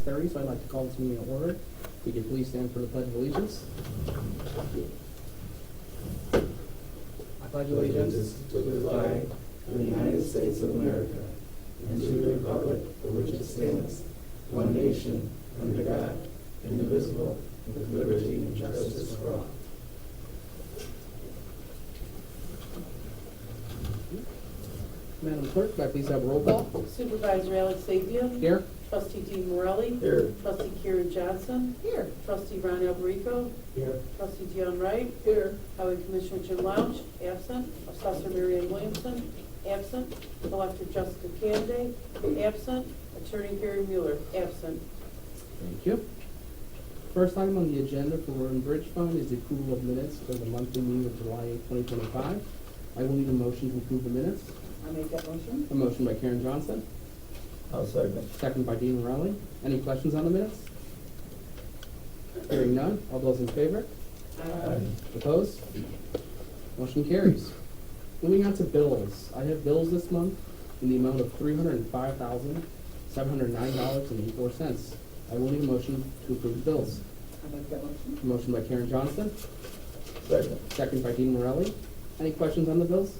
6:30, so I'd like to call this meeting to order. If you could please stand for the Pledge of Allegiance. I pledge allegiance to the flag of the United States of America and to the republic for which it stands, one nation, under God, indivisible, with liberty and justice for all. Madam Clerk, could I please have a roll call? Supervisor Alex Savion. Here. Trustee Dean Morelli. Here. Trustee Karen Johnson. Here. Trustee Ron Alberico. Here. Trustee John Wright. Here. Highway Commissioner Jim Lounge. Absent. Assessor Marion Williamson. Absent. Collector Jessica Canday. Absent. Attorney Gary Mueller. Absent. Thank you. First item on the agenda for Road and Bridge Fund is the approval of minutes for the monthly meeting of July 8, 2025. I will need a motion to approve the minutes. I make that motion. A motion by Karen Johnson, I'll second. second by Dean Morelli. Any questions on the minutes? Hearing none. All those in favor? Aye. Opposed? Motion carries. Moving on to bills. I have bills this month in the amount of $305,709.84. I will need a motion to approve the bills. I make that motion. A motion by Karen Johnson, Second. second by Dean Morelli. Any questions on the bills?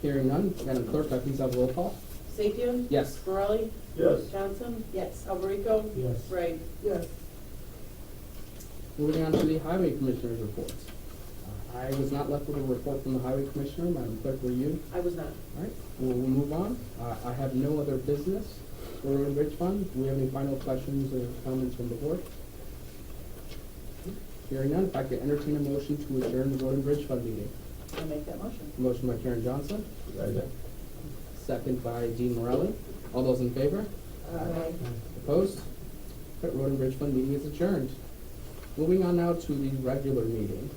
Hearing none. Madam Clerk, could I please have a roll call? Savion. Yes. Morelli. Yes. Johnson. Yes. Alberico. Yes. Wright. Yes. Moving on to the Highway Commissioner's report. I was not left with a report from the Highway Commissioner. Madam Clerk, were you? I was not. All right, we'll move on. I have no other business for Road and Bridge Fund. Do we have any final questions or comments from the board? Hearing none, if I could entertain a motion to adjourn the Road and Bridge Fund meeting. I make that motion. Motion by Karen Johnson, Second. second by Dean Morelli. All those in favor? Aye. Opposed? Okay, Road and Bridge Fund meeting is adjourned. Moving on now to the regular meeting.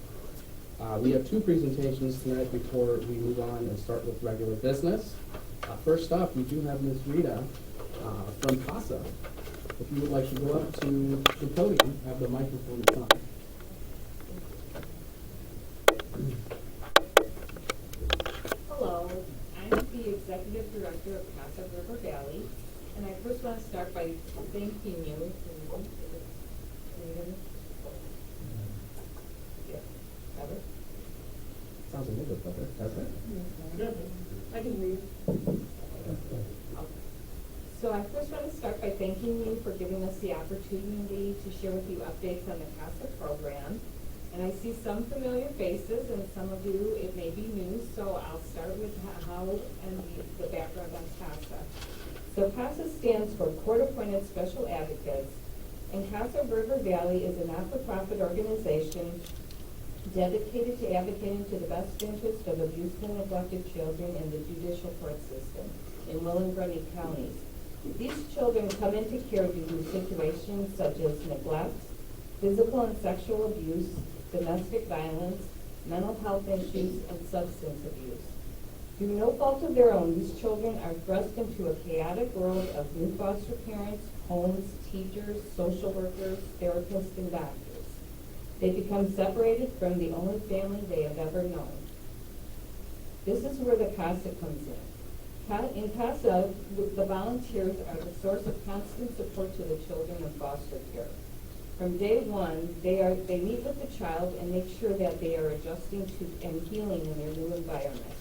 We have two presentations tonight before we move on and start with regular business. First up, we do have Ms. Rita from CASA. If you would like to go up to the podium, have the microphone in front. Hello, I'm the Executive Director of Casa River Valley, and I first want to start by thanking you. Yeah, better? Sounds a little bit better, doesn't it? I can hear you. So I first want to start by thanking you for giving us the opportunity to share with you updates on the CASA program. And I see some familiar faces, and some of you, it may be new, so I'll start with how and the background on CASA. So CASA stands for Court Appointed Special Advocates, and Casa River Valley is a not-for-profit organization dedicated to advocating to the best interest of abused and neglected children in the judicial court system in Will and Grundy counties. These children come into care due to situations such as neglect, physical and sexual abuse, domestic violence, mental health issues, and substance abuse. Through no fault of their own, these children are thrust into a chaotic world of new foster parents, homes, teachers, social workers, therapists, and doctors. They become separated from the only family they have ever known. This is where the CASA comes in. In CASA, the volunteers are the source of constant support to the children in foster care. From day one, they meet with the child and make sure that they are adjusting to and healing in their new environment.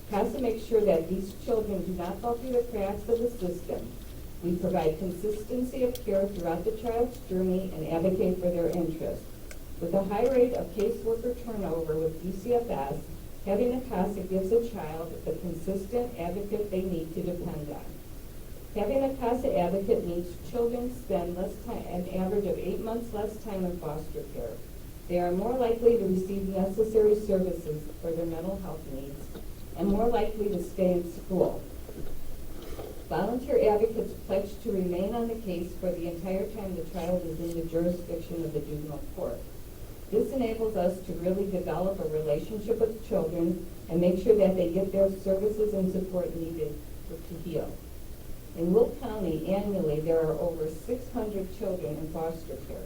CASA makes sure that these children do not fall through the cracks of the system. We provide consistency of care throughout the child's journey and advocate for their interests. With a high rate of caseworker turnover with DCFS, having a CASA gives a child the consistent advocate they need to depend on. Having a CASA advocate means children spend less time, an average of 8 months less time in foster care. They are more likely to receive necessary services for their mental health needs and more likely to stay in school. Volunteer advocates pledge to remain on the case for the entire time the child is in the jurisdiction of the juvenile court. This enables us to really develop a relationship with children and make sure that they get their services and support needed to heal. In Will County, annually, there are over 600 children in foster care.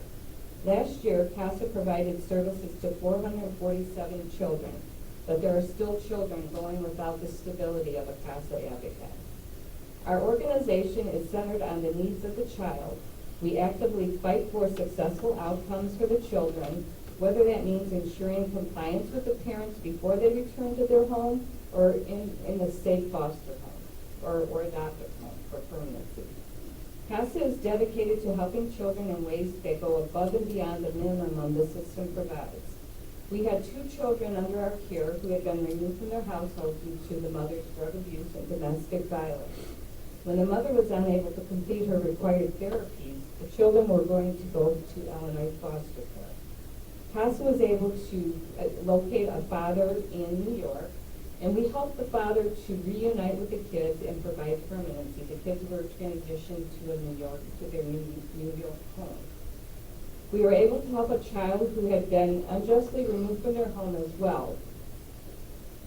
Last year, CASA provided services to 447 children, but there are still children going without the stability of a CASA advocate. Our organization is centered on the needs of the child. We actively fight for successful outcomes for the children, whether that means ensuring compliance with the parents before they return to their home or in a safe foster home or adoptive home for permanency. CASA is dedicated to helping children in ways that go above and beyond the minimum the system provides. We had 2 children under our care who had been removed from their household due to the mother's drug abuse and domestic violence. When the mother was unable to complete her required therapies, the children were going to go to Illinois foster care. CASA was able to locate a father in New York, and we helped the father to reunite with the kids and provide permanency. The kids were transitioned to their New York home. We were able to help a child who had been unjustly removed from their home as well.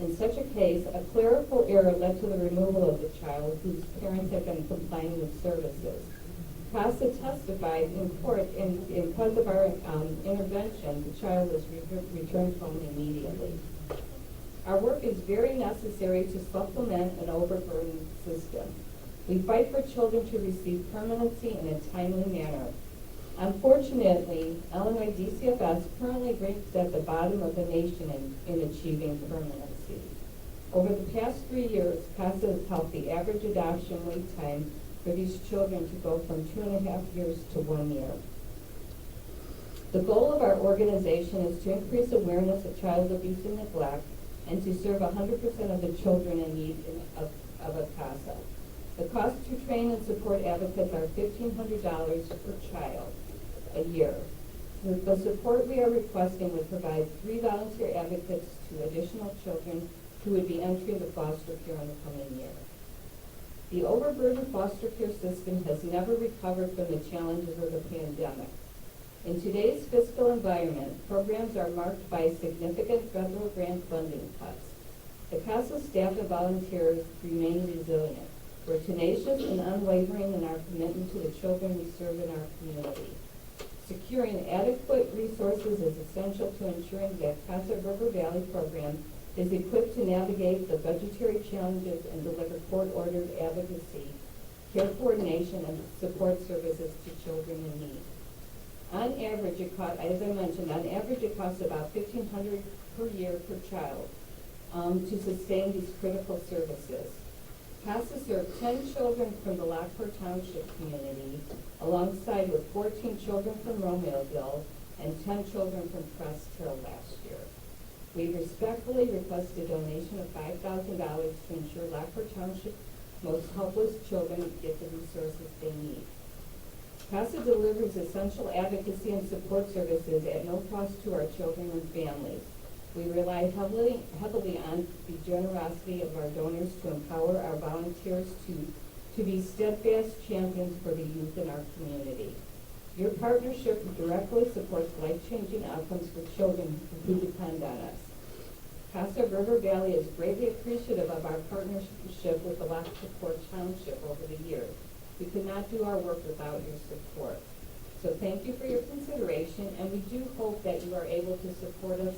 In such a case, a clerical error led to the removal of the child whose parents had been complying with services. CASA testified in court, and because of our intervention, the child was returned home immediately. Our work is very necessary to supplement an overburdened system. We fight for children to receive permanency in a timely manner. Unfortunately, Illinois DCFS currently ranks at the bottom of the nation in achieving permanency. Over the past 3 years, CASA has helped the average adoption wait time for these children to go from 2.5 years to 1 year. The goal of our organization is to increase awareness of child abuse and neglect and to serve 100% of the children in need of a CASA. The cost to train and support advocates are $1,500 per child a year. The support we are requesting would provide 3 volunteer advocates to additional children who would be entering the foster care in the coming year. The overburdened foster care system has never recovered from the challenges of the pandemic. In today's fiscal environment, programs are marked by significant federal grant funding cuts. The CASA staff and volunteers remain resilient. We're tenacious and unwavering in our commitment to the children we serve in our community. Securing adequate resources is essential to ensuring that CASA River Valley program is equipped to navigate the budgetary challenges and deliver court-ordered advocacy, care coordination, and support services to children in need. On average, as I mentioned, it costs about $1,500 per year per child to sustain these critical services. CASA served 10 children from the Lockport Township community, alongside with 14 children from Romeoville and 10 children from Crest Hill last year. We respectfully request a donation of $5,000 to ensure Lockport Township's most helpless children get the resources they need. CASA delivers essential advocacy and support services at no cost to our children and families. We rely heavily on the generosity of our donors to empower our volunteers to be steadfast champions for the youth in our community. Your partnership directly supports life-changing outcomes for children who depend on us. CASA River Valley is greatly appreciative of our partnership with the Lockport Township over the years. We could not do our work without your support. So thank you for your consideration, and we do hope that you are able to support us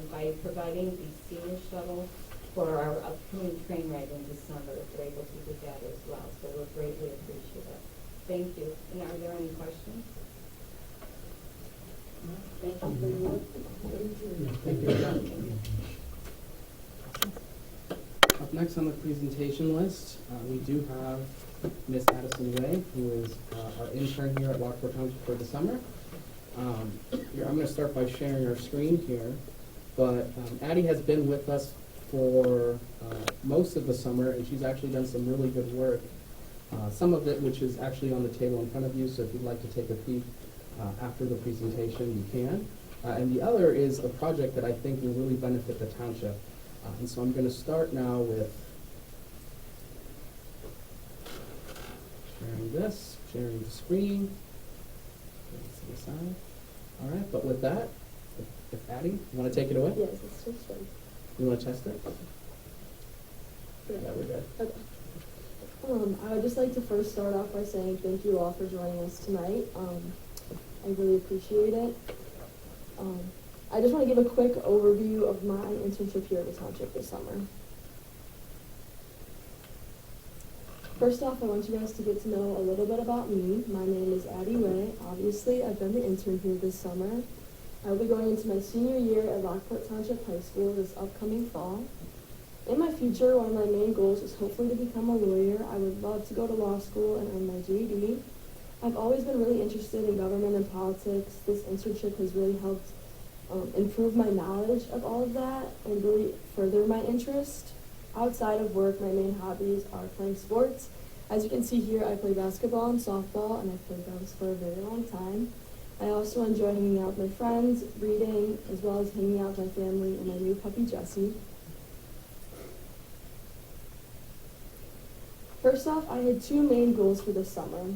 by providing the senior shuttle for our upcoming train ride in December, if you're able to do that as well. So we're greatly appreciative. Thank you. And are there any questions? Thank you for your work. Thank you. Up next on the presentation list, we do have Miss Addison Way, who is our intern here at Lockport Township for the summer. I'm going to start by sharing our screen here, but Addie has been with us for most of the summer, and she's actually done some really good work. Some of it which is actually on the table in front of you, so if you'd like to take a peek after the presentation, you can. And the other is a project that I think will really benefit the township. And so I'm going to start now with sharing the screen. To the side. All right, but with that, if Addie, you want to take it away? Yes, it's just fun. You want to test it? Yeah, we're good. Okay. I would just like to first start off by saying thank you all for joining us tonight. I really appreciate it. I just want to give a quick overview of my internship here at the township this summer. First off, I want you guys to get to know a little bit about me. My name is Addie Way. Obviously, I've been the intern here this summer. I will be going into my senior year at Lockport Township High School this upcoming fall. In my future, one of my main goals is hopefully to become a lawyer. I would love to go to law school and earn my JD. I've always been really interested in government and politics. This internship has really helped improve my knowledge of all of that and really further my interest. Outside of work, my main hobbies are playing sports. As you can see here, I play basketball and softball, and I've played those for a very long time. I also enjoy hanging out with my friends, reading, as well as hanging out with my family and my new puppy, Jessie. First off, I had two main goals for this summer.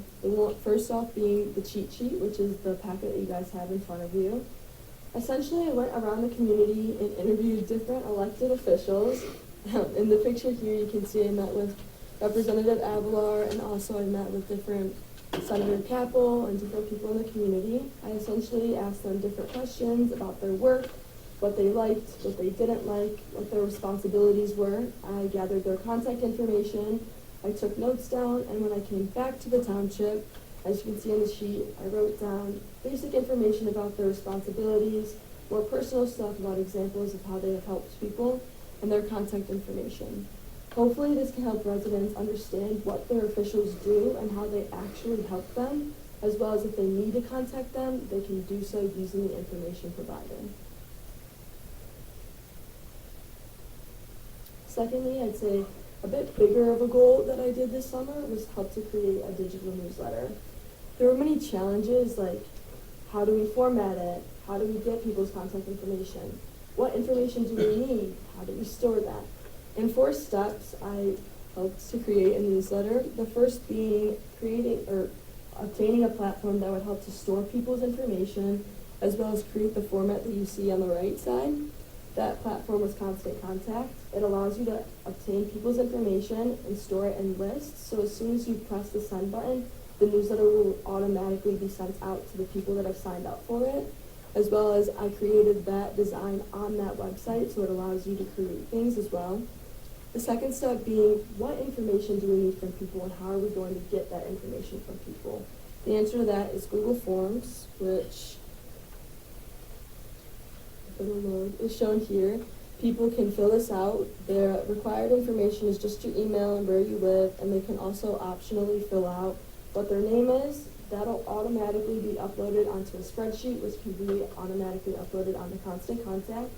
First off being the cheat sheet, which is the packet that you guys have in front of you. Essentially, I went around the community and interviewed different elected officials. In the picture here, you can see I met with Representative Avalar, and also I met with different Senator Capel and different people in the community. I essentially asked them different questions about their work, what they liked, what they didn't like, what their responsibilities were. I gathered their contact information, I took notes down, and when I came back to the township, as you can see on the sheet, I wrote down basic information about their responsibilities, more personal stuff about examples of how they have helped people, and their contact information. Hopefully this can help residents understand what their officials do and how they actually help them, as well as if they need to contact them, they can do so using the information provided. Secondly, I'd say a bit bigger of a goal that I did this summer was help to create a digital newsletter. There were many challenges like how do we format it? How do we get people's contact information? What information do we need? How do we store that? In 4 steps, I helped to create a newsletter. The first being obtaining a platform that would help to store people's information, as well as create the format that you see on the right side. That platform was Constant Contact. It allows you to obtain people's information and store it in lists. So as soon as you press the send button, the newsletter will automatically be sent out to the people that have signed up for it. As well as I created that design on that website, so it allows you to create things as well. The second step being, what information do we need from people and how are we going to get that information from people? The answer to that is Google Forms, which is shown here. People can fill this out. Their required information is just your email and where you live, and they can also optionally fill out what their name is. That'll automatically be uploaded onto a spreadsheet, which can be automatically uploaded onto Constant Contact.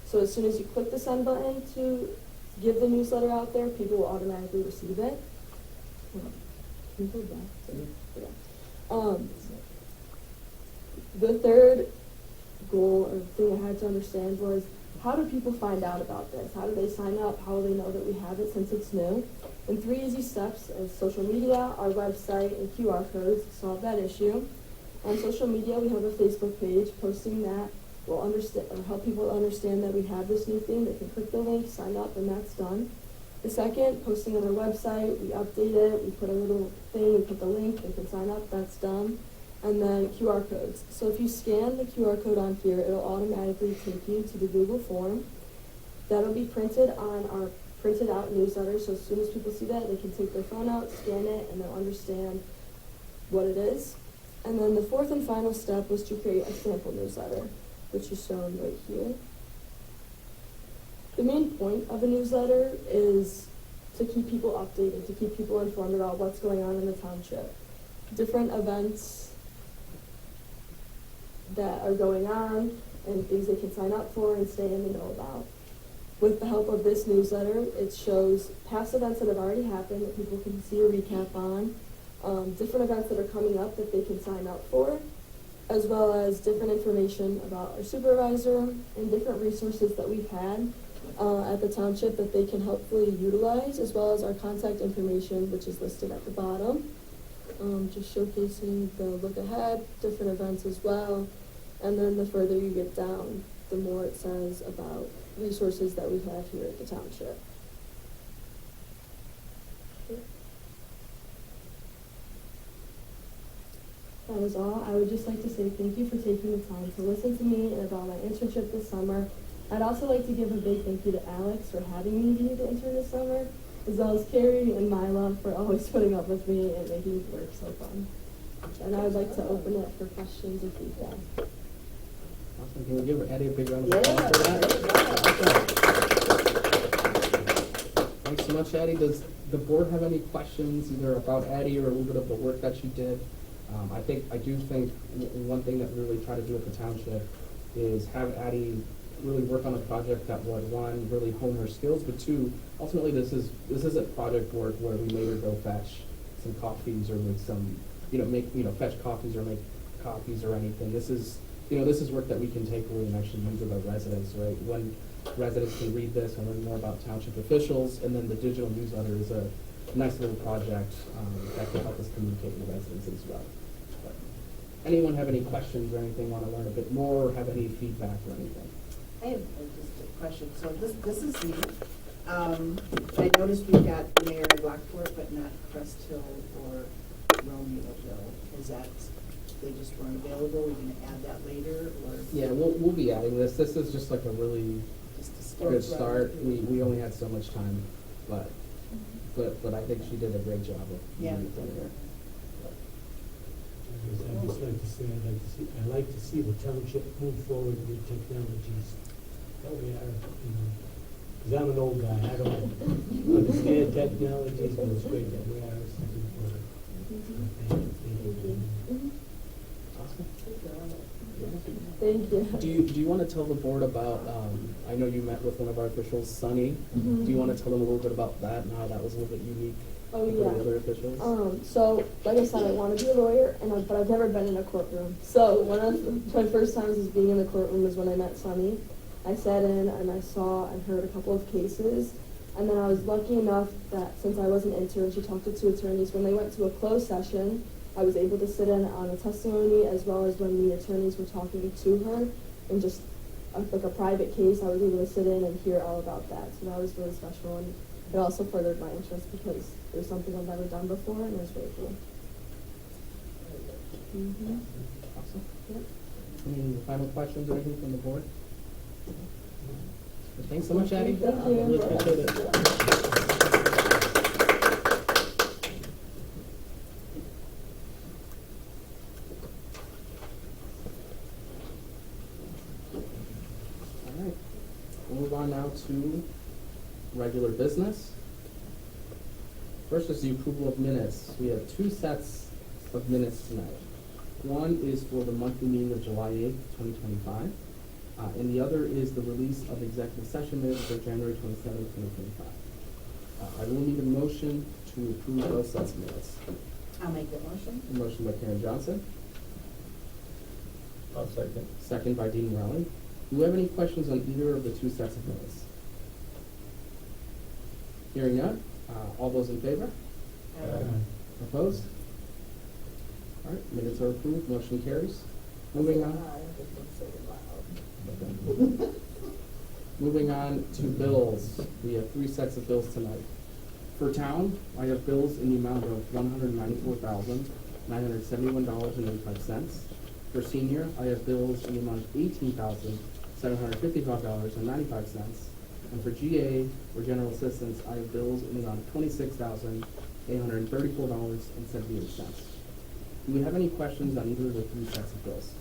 So as soon as you click the send button to give the newsletter out there, people will automatically receive it. Can you go back? Yeah. The third goal or thing I had to understand was, how do people find out about this? How do they sign up? How will they know that we have it since it's new? And 3 easy steps is social media, our website, and QR codes to solve that issue. On social media, we have a Facebook page. Posting that will help people understand that we have this new thing. They can click the link, sign up, and that's done. The second, posting on our website, we update it, we put a little thing, we put the link, they can sign up, that's done. And then QR codes. So if you scan the QR code on here, it'll automatically take you to the Google form. That'll be printed on our printed out newsletter, so as soon as people see that, they can take their phone out, scan it, and they'll understand what it is. And then the fourth and final step was to create a sample newsletter, which is shown right here. The main point of a newsletter is to keep people updated, to keep people informed about what's going on in the township. Different events that are going on and things they can sign up for and stay in the know about. With the help of this newsletter, it shows past events that have already happened that people can see a recap on, different events that are coming up that they can sign up for, as well as different information about our supervisor and different resources that we've had at the township that they can hopefully utilize, as well as our contact information, which is listed at the bottom. Just showcasing the look ahead, different events as well, and then the further you get down, the more it says about resources that we have here at the township. That was all. I would just like to say thank you for taking the time to listen to me and about my internship this summer. I'd also like to give a big thank you to Alex for having me be the intern this summer. as well as Carrie and Mila for always putting up with me and making work so fun. And I would like to open it for questions or feedback. Awesome. Can we give Addie a big round of Yeah, applause for that? great Thanks so much, Addie. Does the board have any questions either about Addie or a little bit of the work that she did? I do think one thing that we really try to do at the township is have Addie really work on a project that would, one, really hone her skills, but two, ultimately this isn't project work where we made her go fetch some coffees or make some, fetch coffees or make copies or anything. This is work that we can take away and actually use with our residents, right? When residents can read this and learn more about township officials, and then the digital newsletter is a nice little project that can help us communicate with residents as well. But anyone have any questions or anything, want to learn a bit more, or have any feedback or anything? I have just a question. So this is neat. I noticed we've got the mayor of Lockport, but not Crest Hill or Romeoville. Is that, they just weren't available? We're gonna add that later, or? Yeah, we'll be adding this. This is just like a really Just to start. good start. We only had so much time, but I think she did a great job of Yeah. getting it done here. I'd just like to say, I'd like to see the township move forward with technologies that we are, because I'm an old guy, I don't understand technologies, but it's great that we are something for it. Awesome. Thank you. Do you want to tell the board about, I know you met with one of our officials, Sunny. Mhm. Do you want to tell them a little bit about that and how that was a little bit unique Oh, for yeah. the other officials? So, like I said, I want to be a lawyer, but I've never been in a courtroom. So, one of my first times as being in the courtroom was when I met Sunny. I sat in and I saw and heard a couple of cases, and then I was lucky enough that since I was an intern, she talked to two attorneys. When they went to a closed session, I was able to sit in on the testimony as well as when the attorneys were talking to her, and just like a private case, I was able to sit in and hear all about that. So that was really special, and it also furthered my interest because it was something I've never done before, and it was really cool. Mm-hmm. Awesome. Yep. Any final questions or anything from the board? Thanks so much, Addie. Thank you. Really appreciate it. All right. We'll move on now to regular business. First is the approval of minutes. We have two sets of minutes tonight. One is for the monthly meeting of July 8th, 2025. And the other is the release of executive session minutes for January 27th, 2025. I will need a motion to approve those sets of minutes. I'll make that motion. A motion by Karen Johnson, I'll second. second by Dean Rowley. Do we have any questions on either of the two sets of minutes? Hearing none, all those in favor? Opposed? All right, minutes are approved, motion carries. Moving on. Moving on to bills. We have three sets of bills tonight. For town, I have bills in the amount of $194,971.85. For senior, I have bills in the amount of $18,755.95. And for GA, or general assistance, I have bills in the amount of $26,834.78. Do we have any questions on either of the three sets of bills?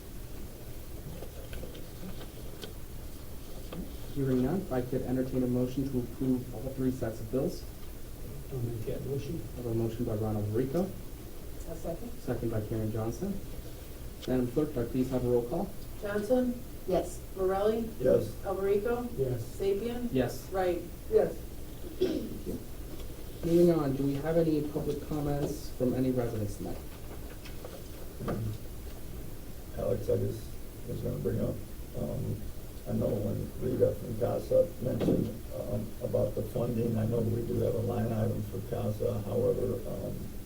Hearing none, if I could entertain a motion to approve all three sets of bills. I'll make that motion. I have a motion by Ronald Rico, A second? second by Karen Johnson. Madam Clerk, could I please have a roll call? Johnson, Yes. Morelli, Yes. Alberico, Yes. Sapien, Yes. Wright. Yes. Moving on, do we have any public comments from any residents tonight? Alex, I just was gonna bring up, I know when Rita from CASA mentioned, about the funding, I know we do have a line item for CASA, however,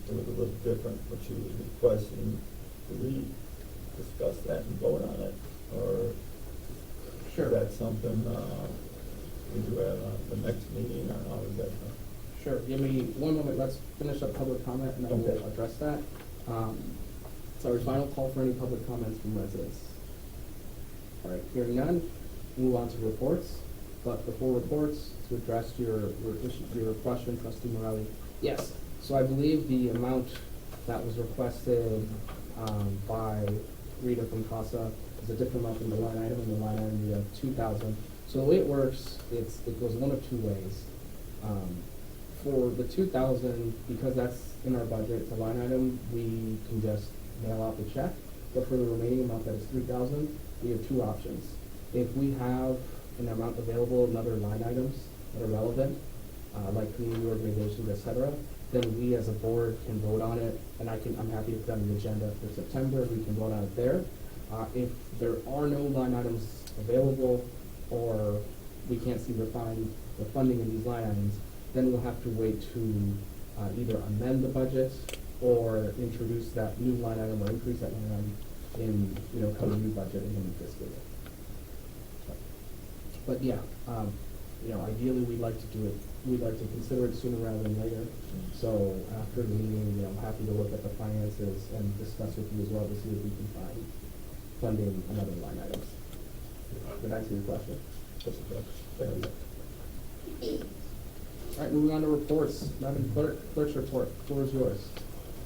it was a little different, what she was requesting. Do we discuss that and vote on it, or Sure. is that something, we do have the next meeting, or how is that done? Sure, give me one moment, let's finish up public comment and then we'll Okay. address that. So our final call for any public comments from residents. All right, hearing none, move on to reports. But before reports, to address your question, trustee Morelli, yes. So I believe the amount that was requested by Rita from CASA is a different amount than the line item. In the line item, we have 2,000. So the way it works, it goes one of two ways. For the 2,000, because that's in our budget, it's a line item, we can just mail out the check. But for the remaining amount that is 3,000, we have two options. If we have an amount available in other line items that are relevant, like community organizations, et cetera, then we as a board can vote on it, and I'm happy to put on the agenda for September. We can vote on it there. If there are no line items available, or we can't seem to find the funding in these line items, then we'll have to wait to either amend the budget or introduce that new line item or increase that line item in, coming new budget in the new fiscal year. But yeah, ideally we'd like to consider it sooner rather than later. So after the meeting, I'm happy to look at the finances and discuss with you as well to see if we can find funding in other line items. Did I answer your question? All right, moving on to reports. Madam Clerk, clerk's report. The floor is yours.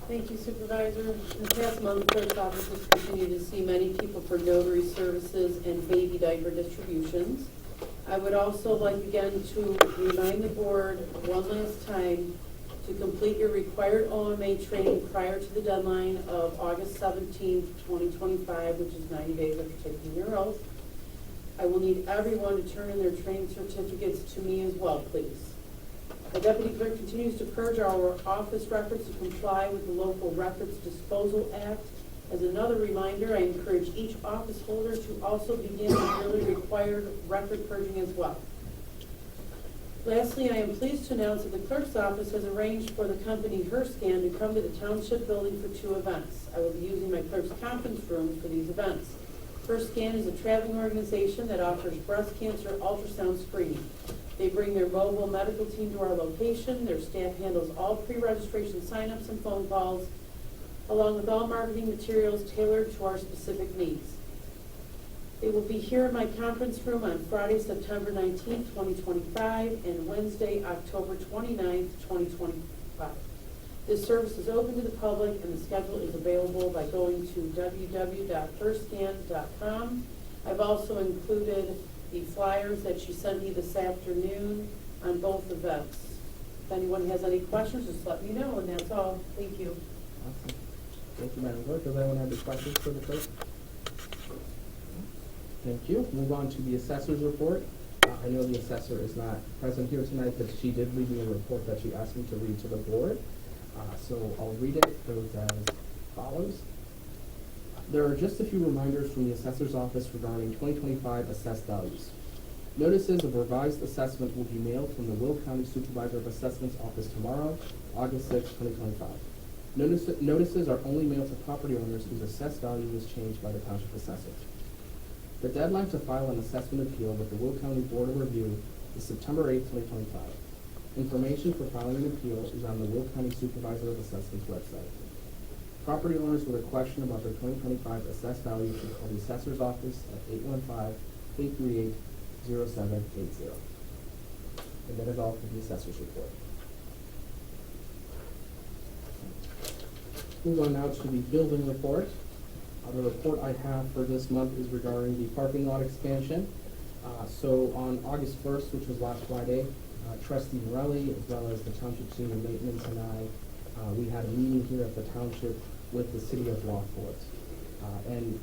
Thank you, Supervisor. In the past month, the clerk's office has continued to see many people for notary services and baby diaper distributions. I would also like again to remind the board one last time to complete your required OMA training prior to the deadline of August 17th, 2025, which is 90 days after taking your oath. I will need everyone to turn in their training certificates to me as well, please. The Deputy Clerk continues to purge our office records to comply with the Local Records Disposal Act. As another reminder, I encourage each office holder to also begin the yearly required record purging as well. Lastly, I am pleased to announce that the Clerk's office has arranged for the company HerScan to come to the Township building for 2 events. I will be using my Clerk's conference room for these events. HerScan is a traveling organization that offers breast cancer ultrasound screening. They bring their mobile medical team to our location. Their staff handles all pre-registration signups and phone calls, along with all marketing materials tailored to our specific needs. They will be here in my conference room on Friday, September 19th, 2025, and Wednesday, October 29th, 2025. This service is open to the public, and the schedule is available by going to www.herscan.com. I've also included the flyers that she sent me this afternoon on both events. If anyone has any questions, just let me know, and that's all. Thank you. Awesome. Thank you, Madam Clerk. Does anyone have any questions for the clerk? Thank you. Move on to the assessor's report. I know the assessor is not present here tonight, but she did leave me a report that she asked me to read to the board. So I'll read it. It goes as follows. There are just a few reminders from the assessor's office regarding 2025 assessed values. Notices of revised assessment will be mailed from the Will County Supervisor of Assessment's office tomorrow, August 6, 2025. Notices are only mailed to property owners whose assessed value is changed by the township assessor. The deadline to file an assessment appeal with the Will County Board of Review is September 8, 2025. Information for filing an appeal is on the Will County Supervisor of Assessment's website. Property owners with a question about their 2025 assessed value should call the assessor's office at 815-838-0780. And that is all for the assessor's report. Move on now to the building report. The report I have for this month is regarding the parking lot expansion. So on August 1st, which was last Friday, Trustee Morelli, as well as the Township Senior Maintenance and I, we had a meeting here at the Township with the City of Lockport, and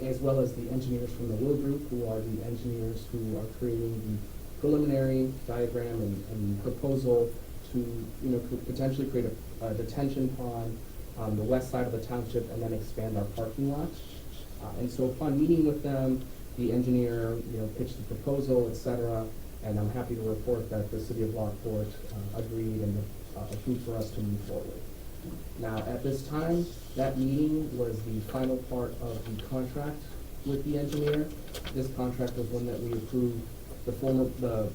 as well as the engineers from the Will Group, who are the engineers who are creating the preliminary diagram and proposal to, potentially create a detention pond on the west side of the township and then expand our parking lot. And so upon meeting with them, the engineer, pitched the proposal, et cetera, and I'm happy to report that the City of Lockport agreed and approved for us to move forward. Now, at this time, that meeting was the final part of the contract with the engineer. This contract was one that we approved, the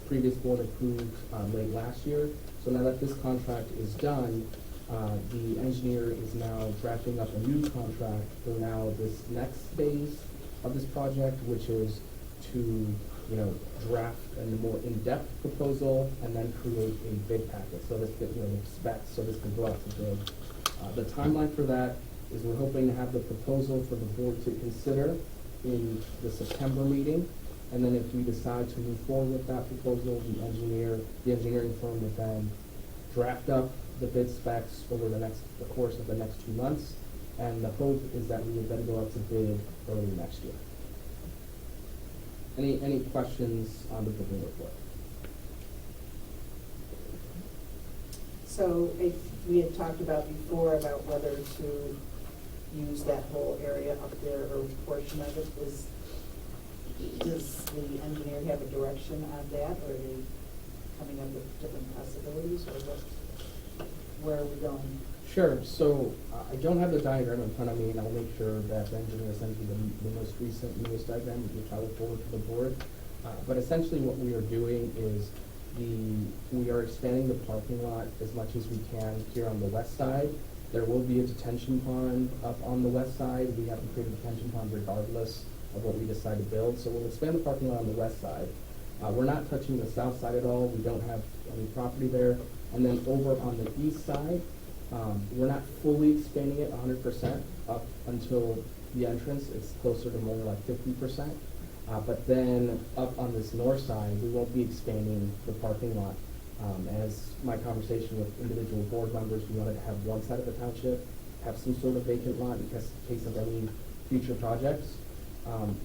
previous board approved late last year. So now that this contract is done, the engineer is now drafting up a new contract for now this next phase of this project, which is to draft a more in-depth proposal and then create a bid packet, so this could, specs, so this could go out to bid. The timeline for that is we're hoping to have the proposal for the board to consider in the September meeting. And then if we decide to move forward with that proposal, the engineering firm would then draft up the bid specs over the course of the next 2 months. And the hope is that we would then go out to bid early next year. Any questions on the bidding report? So if we had talked about before about whether to use that whole area up there or a portion of it, does the engineer have a direction on that, or are they coming up with different possibilities, or where are we going? Sure. So I don't have the diagram in front of me, and I'll make sure that the engineer sends you the most recent, newest diagram, which I will forward to the board. But essentially what we are doing is we are expanding the parking lot as much as we can here on the west side. There will be a detention pond up on the west side. We have to create a detention pond regardless of what we decide to build. So we'll expand the parking lot on the west side. We're not touching the south side at all. We don't have any property there. And then over on the east side, we're not fully expanding it 100% up until the entrance. It's closer to more like 50%. But then up on this north side, we won't be expanding the parking lot. As my conversation with individual board members, we wanted to have one side of the township have some sort of vacant lot in case of any future projects.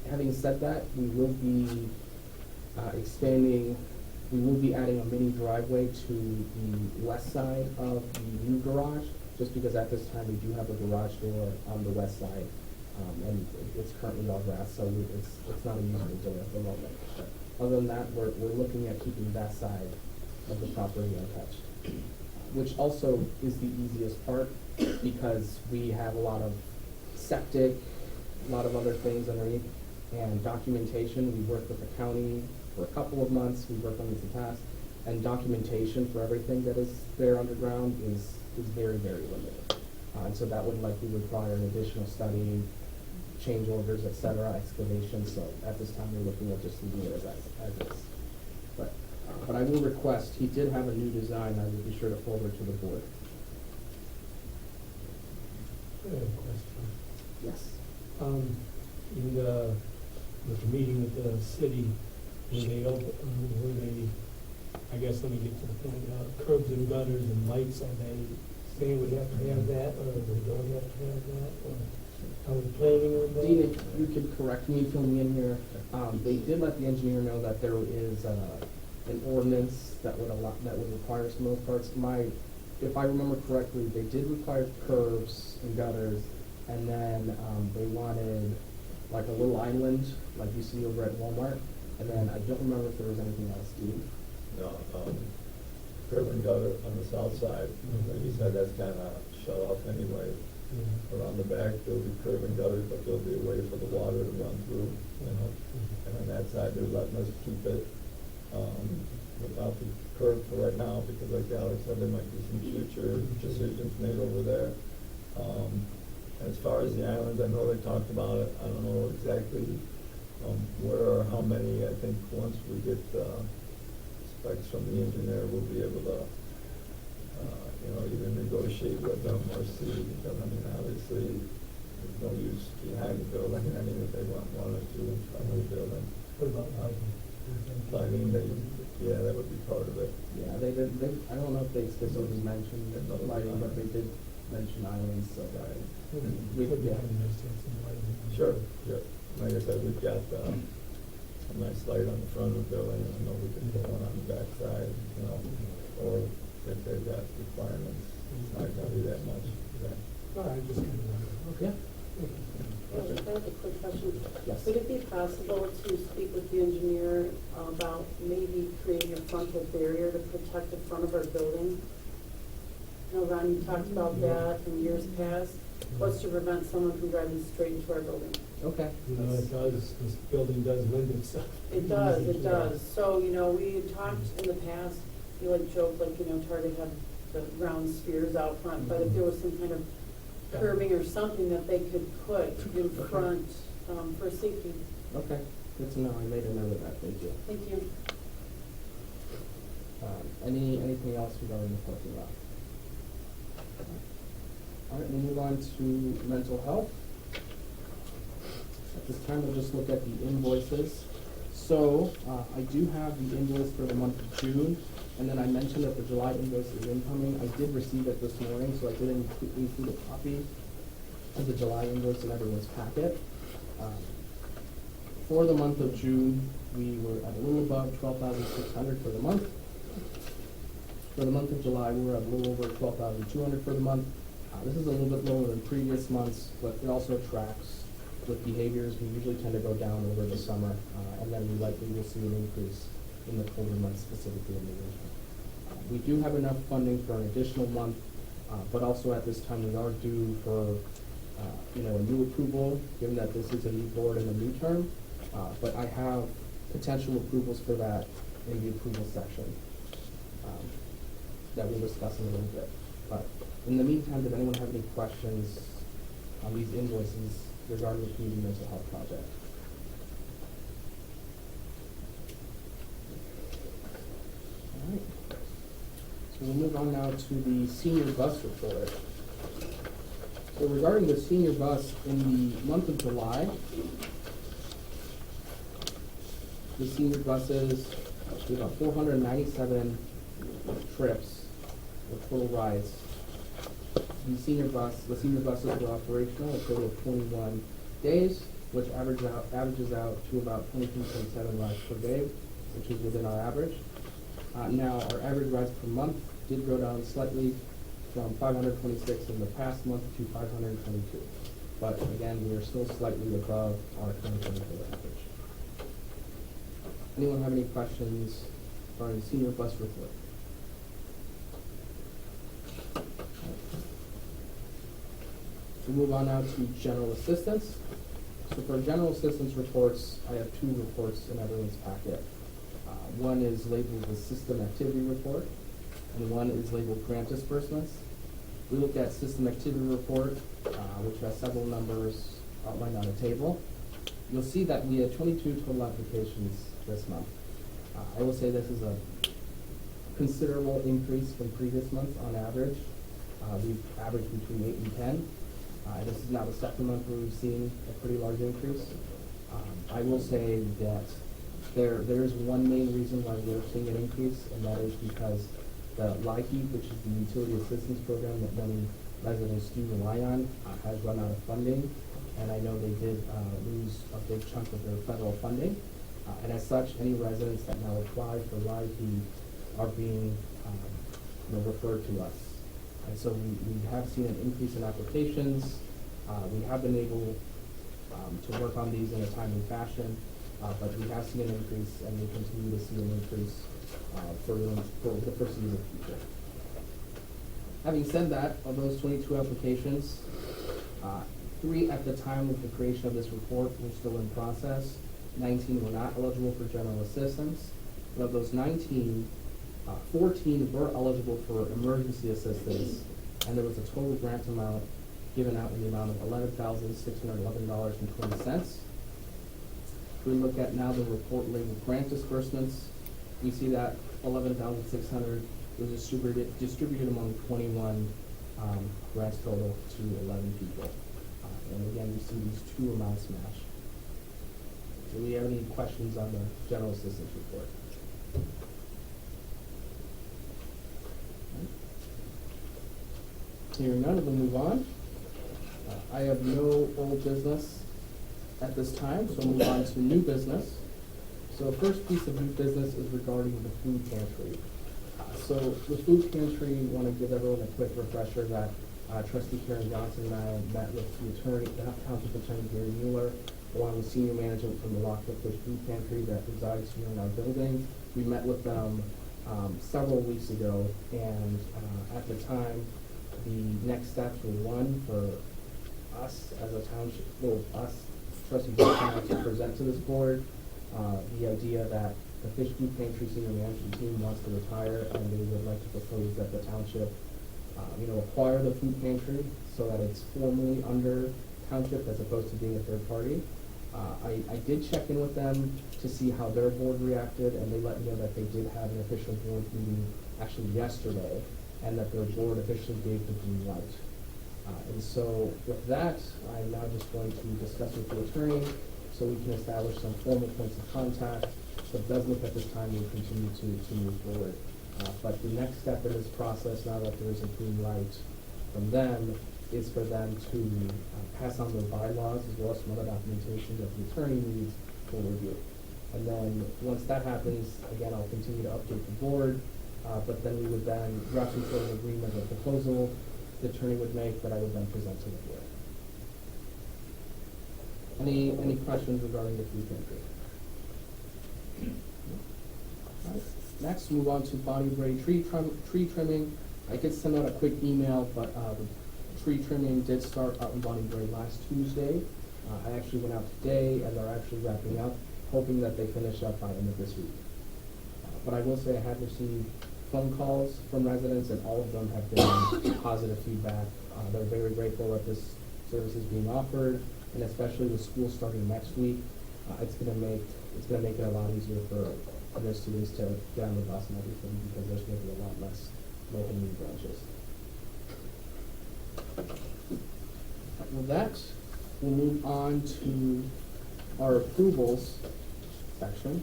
Having said that, we will be we will be adding a mini driveway to the west side of the new garage, just because at this time we do have a garage door on the west side, and it's currently all grass, so it's not a usable door at the moment. But other than that, we're looking at keeping that side of the property untouched, which also is the easiest part, because we have a lot of septic, a lot of other things underneath, and documentation. We worked with the county for a couple of months. We worked on this in the past, and documentation for everything that is there underground is very, very limited. And so that would likely require an additional study, change orders, et cetera, excavation. So at this time, we're looking at just leaving it as is. But I will request, he did have a new design. I will be sure to forward to the board. I have a question. Yes. In with the meeting with the city, I guess let me get to the point, curbs and gutters and lights, are they saying we have to have that, or we don't have to have that, or are we planning on that? Dean, if you could correct me, fill me in here. They did let the engineer know that there is an ordinance that would require some of those parts. If I remember correctly, they did require curbs and gutters, and then they wanted like a little island, like you see over at Walmart. And then I don't remember if there was anything else, do you? No, curb and gutter on the south side, like you said, that's kind of shut off anyway. Around the back, there'll be curb and gutters, but there'll be a way for the water to run through, And on that side, they're letting us keep it without the curb for right now, because like Alex said, there might be some future decisions made over there. As far as the islands, I know they talked about it. I don't know exactly where or how many. I think once we get specs from the engineer, we'll be able to, either negotiate with them or see, because I mean, obviously, there's no use behind the building. I mean, if they want one or two in front of the building. What about lighting? Lighting, that would be part of it. Yeah, they did. I don't know if they specifically mentioned lighting, but they did mention islands. So We could be having nice to have some lighting. Sure, yeah. Like I said, we've got a nice light on the front of the building. I know we could put one on the back side, or if they've got requirements, it's not gonna be that much. All right, just kind of wondering. Yeah. I have a quick question. Yes. Would it be possible to speak with the engineer about maybe creating a frontal barrier to protect the front of our building? Ron, you talked about that in years past. What's to prevent someone from driving straight into our building? Okay. This building does lend itself. It does. So, we had talked in the past, you joked, try to have the round spheres out front, but if there was some kind of curbing or something that they could put in front for safety. Okay. Good to know, I made a note of that, thank you. Thank you. Anything else regarding the parking lot? All right, we'll move on to mental health. At this time, we'll just look at the invoices. So, I do have the invoice for the month of June, and then I mentioned that the July invoice is incoming. I did receive it this morning, so I did include a copy of the July invoice in everyone's packet. For the month of June, we were at a little above 12,600 for the month. For the month of July, we were at a little over 12,200 for the month. This is a little bit lower than previous months, but it also tracks with behaviors. We usually tend to go down over the summer, and then we likely will see an increase in the colder months, specifically in the winter. We do have enough funding for an additional month, but also at this time we are due for a new approval, given that this is a new board and a new term. But I have potential approvals for that in the approval section that we'll discuss in a little bit. But in the meantime, did anyone have any questions on these invoices regarding the community mental health project? All right. So we'll move on now to the senior bus report. So regarding the senior bus, in the month of July, the senior buses, we have about 497 trips or total rides. The senior buses were operational a total of 21 days, which averages out to about 22.7 rides per day, which is within our average. Now, our average rides per month did go down slightly from 526 in the past month to 522. But again, we are still slightly above our 2024 average. Anyone have any questions regarding the senior bus report? We move on now to general assistance. So for general assistance reports, I have two reports in everyone's packet. One is labeled the system activity report, and one is labeled grant disbursements. We looked at system activity report, which has several numbers outlined on a table. You'll see that we had 22 total applications this month. I will say this is a considerable increase from previous months on average. We've averaged between 8 and 10. This is now the second month where we've seen a pretty large increase. I will say that there is one main reason why we're seeing an increase, and that is because the LIHEAP, which is the utility assistance program that many residents do rely on, has run out of funding, and I know they did lose a big chunk of their federal funding. And as such, any residents that now apply for LIHEAP are being referred to us. And so we have seen an increase in applications. We have been able to work on these in a timely fashion, but we have seen an increase, and we continue to see an increase for the foreseeable future. Having said that, of those 22 applications, 3 at the time of the creation of this report were still in process. 19 were not eligible for general assistance. And of those 19, 14 were eligible for emergency assistance, and there was a total grant amount given out in the amount of $11,611.20. If we look at now the report labeled grant disbursements, we see that $11,600 was distributed among 21 grants total to 11 people. And again, we see these two amounts match. Do we have any questions on the general assistance report? Hearing none, we'll move on. I have no old business at this time, so we'll move on to new business. So first piece of new business is regarding the food pantry. So the food pantry, we want to give everyone a quick refresher that Trustee Karen Johnson and I met with the Township Attorney Gary Mueller, along with senior management from the Lockport Food Pantry that resides here in our building. We met with them several weeks ago, and at the time, the next steps were one, for us as a township, Trustee Johnson, to present to this board the idea that the Fish Food Pantry senior management team wants to retire, and they would like to propose that the township, acquire the food pantry so that it's formally under township as opposed to being a third party. I did check in with them to see how their board reacted, and they let me know that they did have an official board meeting actually yesterday, and that their board officially gave the green light. And so with that, I'm now just going to discuss with the attorney so we can establish some formal points of contact. So it does look at this time we'll continue to move forward. But the next step in this process, now that there is a green light from them, is for them to pass on their bylaws as well as some other documentation that the attorney needs for review. And then once that happens, again, I'll continue to update the board, but then we would then draft some sort of agreement or proposal the attorney would make that I would then present to the board. Any questions regarding the fee country? All right. Next, move on to Bonnie Bray tree trimming. I did send out a quick email, but the tree trimming did start out in Bonnie Bray last Tuesday. I actually went out today, and they're actually wrapping up, hoping that they finish up by end of this week. But I will say I have received phone calls from residents, and all of them have been positive feedback. They're very grateful that this service is being offered, and especially with school starting next week, it's gonna make it a lot easier for their students to get on the bus and everything, because there's gonna be a lot less low-hanging branches. With that, we'll move on to our approvals section.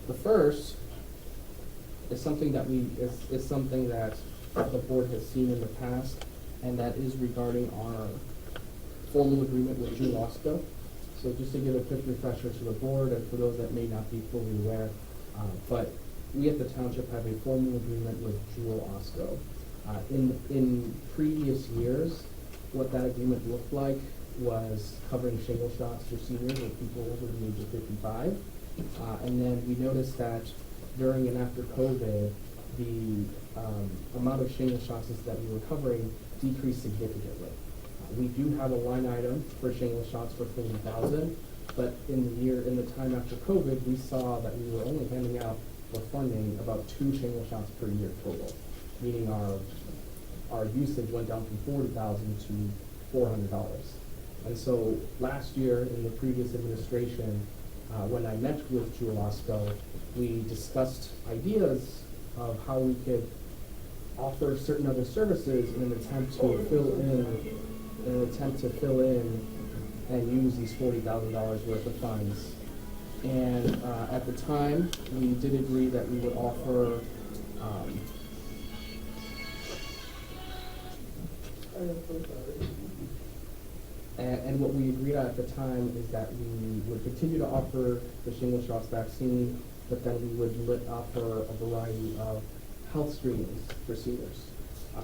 The first is something that is something that the board has seen in the past, and that is regarding our formal agreement with Jewel Osco. So just to give a quick refresher to the board, and for those that may not be fully aware, but we at the township have a formal agreement with Jewel Osco. In previous years, what that agreement looked like was covering shingle shots for seniors or people over the age of 55. And then we noticed that during and after COVID, the amount of shingle shots that we were covering decreased significantly. We do have a line item for shingle shots for 40,000, but in the time after COVID, we saw that we were only handing out or funding about 2 shingle shots per year total, meaning our usage went down from 40,000 to $400. And so last year, in the previous administration, when I met with Jewel Osco, we discussed ideas of how we could offer certain other services in an attempt to fill in and use these $40,000 worth of funds. And at the time, we did agree that we would offer and what we agreed on at the time is that we would continue to offer the shingles shots vaccine, but then we would offer a variety of health screenings for seniors.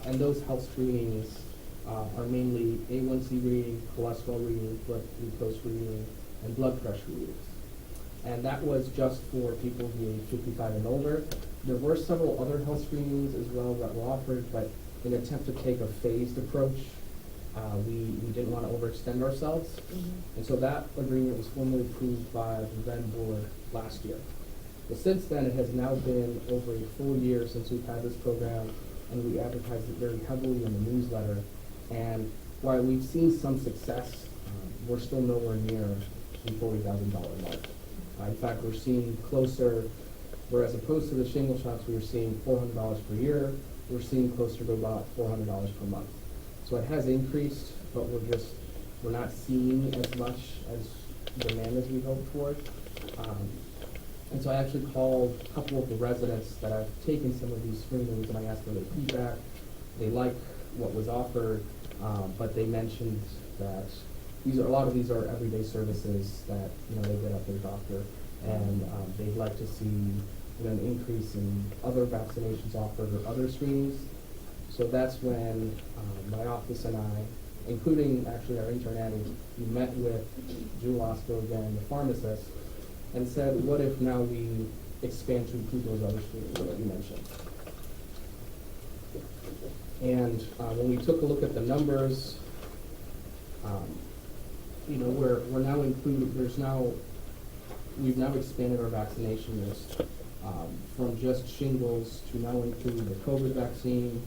And those health screenings are mainly A1C reading, cholesterol reading, blood glucose reading, and blood pressure readings. And that was just for people who are 55 and older. There were several other health screenings as well that were offered, but in an attempt to take a phased approach, we didn't want to overextend ourselves. And so that agreement was formally approved by the then board last year. But since then, it has now been over a full year since we've had this program, and we advertised it very heavily in the newsletter. And while we've seen some success, we're still nowhere near the $40,000 mark. In fact, we're seeing closer, where as opposed to the shingle shots, we were seeing $400 per year, we're seeing closer to about $400 per month. So it has increased, but we're not seeing as much as demand as we hoped for. And so I actually called a couple of the residents that have taken some of these screenings, and I asked for their feedback. They like what was offered, but they mentioned that a lot of these are everyday services that they get at their doctor, and they'd like to see an increase in other vaccinations offered or other screenings. So that's when my office and I, including actually our intern Annie, we met with Jewel Osco again, the pharmacist, and said, what if now we expand to include those other screenings that you mentioned? And when we took a look at the numbers, we're now included. We've now expanded our vaccination list from just shingles to now include the COVID vaccine,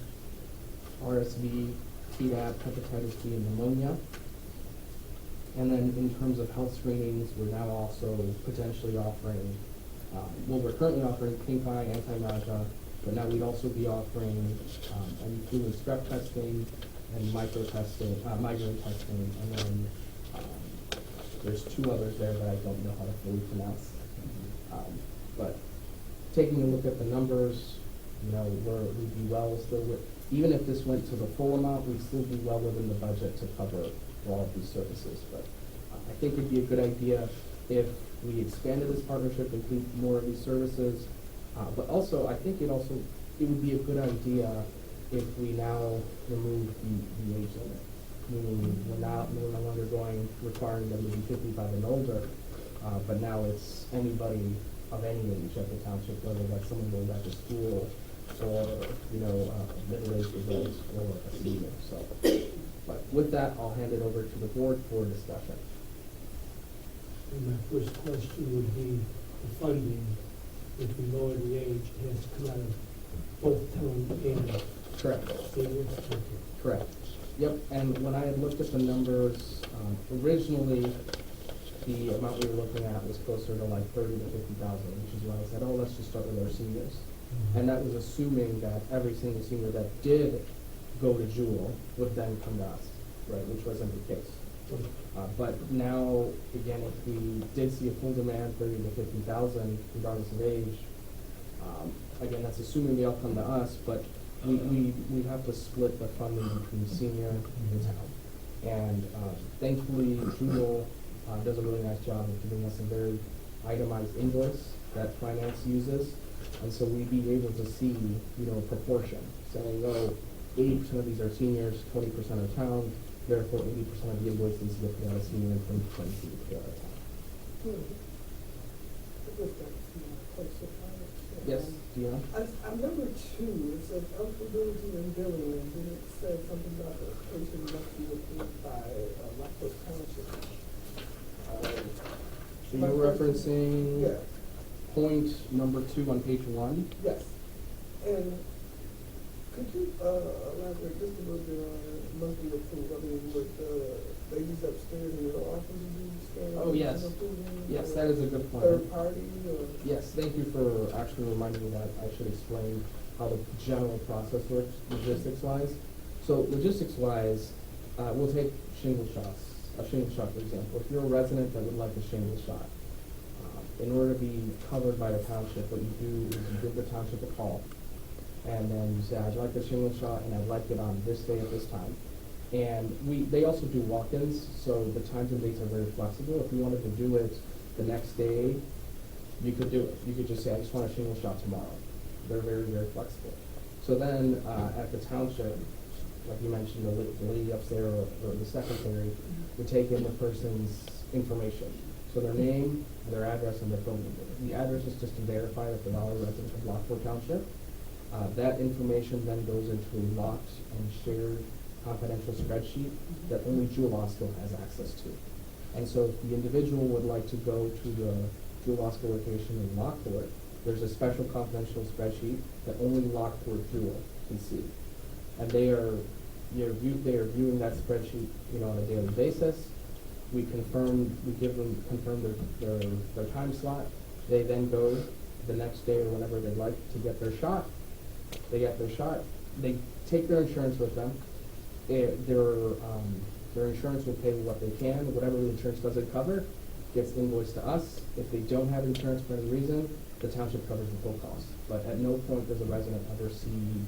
RSV, Tdap, hepatitis B, and pneumonia. And then in terms of health screenings, we're now also potentially offering, well, we're currently offering pink eye, anti-nausea, but now we'd also be offering flu and strep testing and micro testing, migraine testing, and then there's two others there that I don't know how to fully pronounce. But taking a look at the numbers, you know, we'd be well still with, even if this went to the full amount, we'd still be well within the budget to cover all of these services. But I think it'd be a good idea if we expanded this partnership, include more of these services. But also, I think it would be a good idea if we now remove the age limit. Meaning we're no longer requiring them to be 55 and older, but now it's anybody of any age at the township, whether that's someone going back to school or, you know, middle-aged adults or a senior. So, but with that, I'll hand it over to the board for discussion. And my first question would be the funding. If we lower the age, it has to come out of both town and Correct. seniors. Okay. Correct. Yep, and when I had looked at the numbers, originally, the amount we were looking at was closer to like 30 to 50,000, which is why I said, oh, let's just start with our seniors. And that was assuming that every single senior that did go to Jewel would then come to us, right, which wasn't the case. But now, again, if we did see a full demand, 30 to 50,000, regardless of age, again, that's assuming they all come to us, but we have to split the funding between senior and town. And thankfully, Jewel does a really nice job of giving us a very itemized invoice that finance uses. And so we'd be able to see, you know, a proportion, saying, oh, 80% of these are seniors, 20% are town, therefore 80% of the invoice needs to get paid out of senior and 20% needs to get paid out of town. Yes, Deanna? On number 2, it says eligibility and billing, and then it says something about the person must be approved by Lockport Township. So you're referencing Yeah, point number 2 on page 1? yes. And could you elaborate just a little bit on must be approved? I mean, would ladies upstairs in your office be scanning? Oh, yes. Approving, Yes, or that is a good point. third party, or? Yes, thank you for actually reminding me that I should explain how the general process works logistics-wise. So logistics-wise, we'll take shingle shots. A shingle shot, for example. If you're a resident that would like a shingle shot, in order to be covered by the township, what you do is you give the township a call, and then you say, I'd like a shingle shot, and I'd like it on this day at this time. And they also do walk-ins, so the times and dates are very flexible. If you wanted to do it the next day, you could do it. You could just say, I just want a shingle shot tomorrow. They're very, very flexible. So then at the township, like you mentioned, the lady upstairs or the secretary would take in the person's information. So their name, their address, and their phone number. The address is just to verify that they're all a resident of Lockport Township. That information then goes into a locked and shared confidential spreadsheet that only Jewel Osco has access to. And so if the individual would like to go to the Jewel Osco location in Lockport, there's a special confidential spreadsheet that only Lockport Jewel can see. And they are viewing that spreadsheet, you know, on a daily basis. We confirm their time slot. They then go the next day or whenever they'd like to get their shot. They get their shot. They take their insurance with them. Their insurance will pay what they can. Whatever the insurance doesn't cover gets invoiced to us. If they don't have insurance for any reason, the township covers the full cost. But at no point does a resident ever see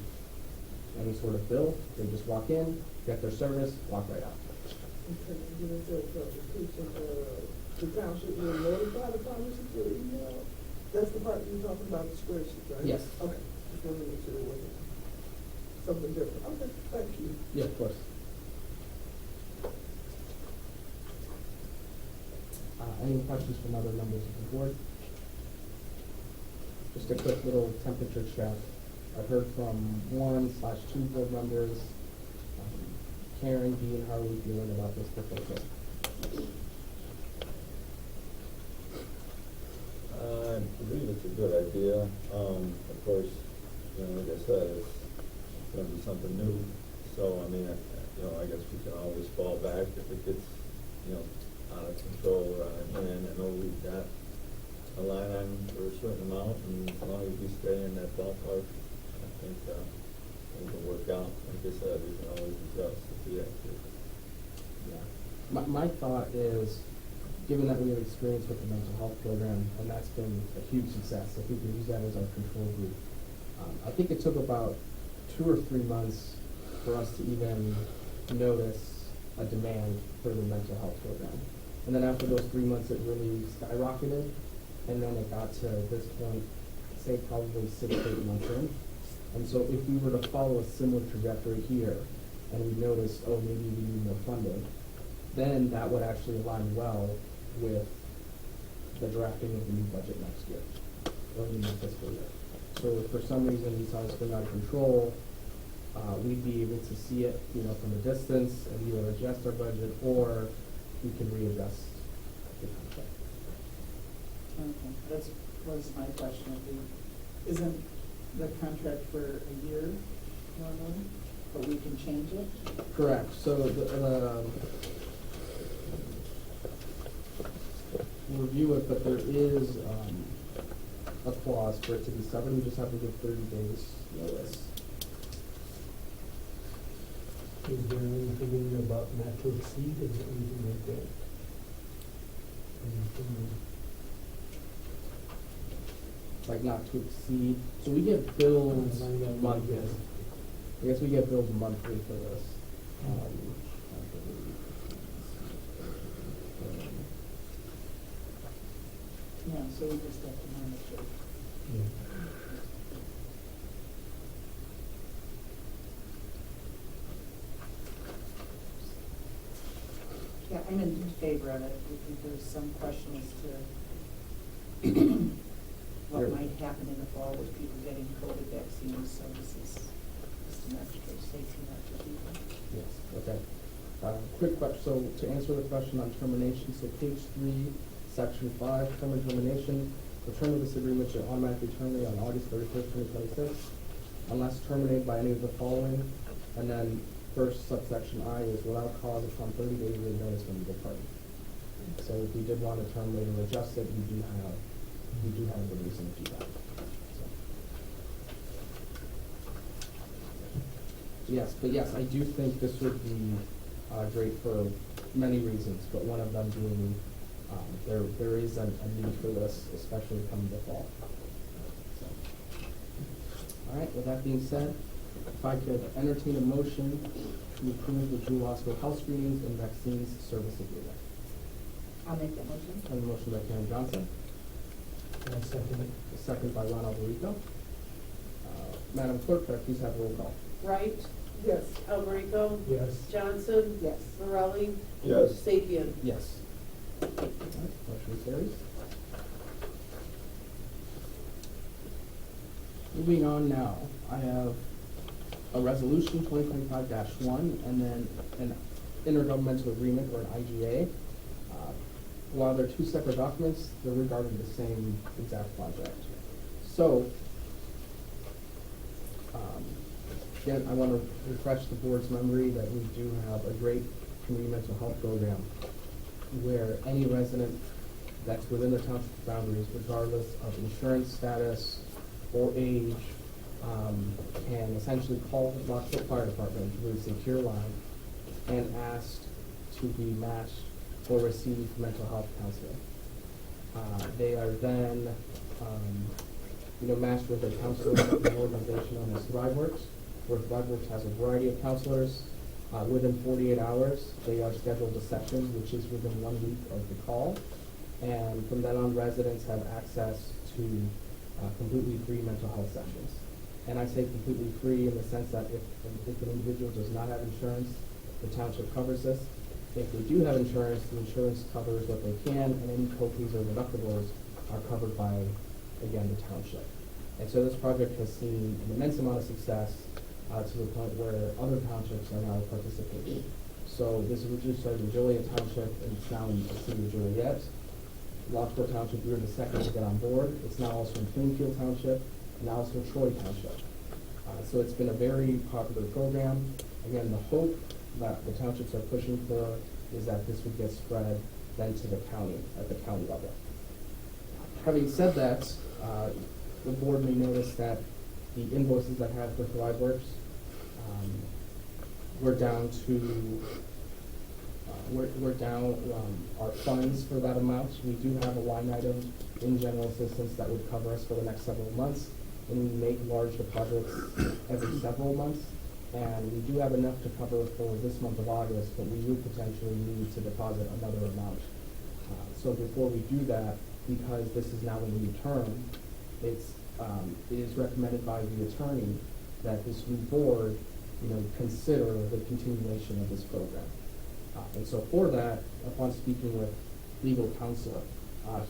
any sort of bill. They just walk in, get their service, walk right out. Okay, you know, the township will notify the township through email? That's the part you're talking about, the spreadsheet, right? Yes. Okay, just wanted to make sure it wasn't something different. Okay, thank you. Yeah, of course. Any questions from other members of the board? Just a quick little temperature check. I've heard from 1/2 board members. Karen, Dean, how are we feeling about this proposal? I believe it's a good idea. Of course, you know, like I said, it's going to be something new. So, I mean, I guess we can always fall back if it gets, you know, out of control, and I know we've got a line item for a certain amount, and as long as we stay in that ballpark, I think, it will work out. Like I said, we can always adjust if we have to. Yeah. My thought is, given that we have experience with the mental health program, and that's been a huge success, I think we use that as our control group. I think it took about 2 or 3 months for us to even notice a demand for the mental health program. And then after those 3 months, it really skyrocketed, and then it got to this point, say probably 6 to 8 months in. And so if we were to follow a similar trajectory here, and we noticed, oh, maybe we need more funding, then that would actually align well with the drafting of the new budget next year, or the new fiscal year. So if for some reason we saw this going out of control, we'd be able to see it, from a distance and either adjust our budget or we can readjust the contract. Okay, that was my question. Isn't the contract for a year normally, but we can change it? Correct. So we'll review it, but there is a clause for it to be severed. We just have to give 30 days notice. Is there anything in there about not to exceed, is there anything like that? Anything? Like not to exceed. So we get billed monthly. I guess we get billed monthly for this. I believe. Yeah, so we just have to manage it. Yeah. Yeah, I'm in favor of it. I think there's some question as to what might happen in the fall with people getting COVID vaccines, so this is just an extra safety net for people. Yes, okay. Quick question, so to answer the question on termination, so page 3, section 5, term and termination, the term of this agreement should automatically terminate on August 31st, 2026, unless terminated by any of the following, and then first subsection I is without cause upon 30 days of notice from the party. So if we did want to terminate or adjust it, we do have the reason to do that. Yes, but yes, I do think this would be great for many reasons, but one of them being there is a need for this, especially come the fall. So. All right, with that being said, if I could entertain a motion to approve the Jewel Osco health screenings and vaccines service agreement. I'll make that motion. I have a motion by Karen Johnson, I'll second it. a second by Ron Alberico. Madam Clerk, could I please have a roll call? Wright, Yes. Alberico, Yes. Johnson, Yes. Morelli, Yes. Sapien. Yes. All right, motion carries. Moving on now, I have a resolution 2025-1 and then an intergovernmental agreement, or an IGA. While they're two separate documents, they're regarding the same exact project. So, again, I want to refresh the board's memory that we do have a great community mental health program where any resident that's within the township boundaries, regardless of insurance status or age, can essentially call the Lockport Fire Department with a secure line and ask to be matched or receive mental health counseling. They are then, matched with a counselor in an organization known as ThriveWorks, where ThriveWorks has a variety of counselors. Within 48 hours, they are scheduled to sessions, which is within 1 week of the call. And from then on, residents have access to completely free mental health sessions. And I say completely free in the sense that if an individual does not have insurance, the township covers this. If they do have insurance, the insurance covers what they can, and any co-pays or deductibles are covered by, again, the township. And so this project has seen an immense amount of success to the point where other townships are now participating. So this originally started in Joliet Township, and it's now in the city of Joliet. Lockport Township, we were the second to get on board. It's now also in Plainfield Township, and now also in Troy Township. So it's been a very popular program. Again, the hope that the townships are pushing for is that this would get spread than to the county, at the county level. Having said that, the board may notice that the invoices I have for ThriveWorks, we're down to, we're down our funds for that amount. We do have a line item in general assistance that would cover us for the next several months, and we make large deposits every several months. And we do have enough to cover for this month of August, but we would potentially need to deposit another amount. So before we do that, because this is now a new term, it is recommended by the attorney that this new board, consider the continuation of this program. And so for that, upon speaking with legal counsel,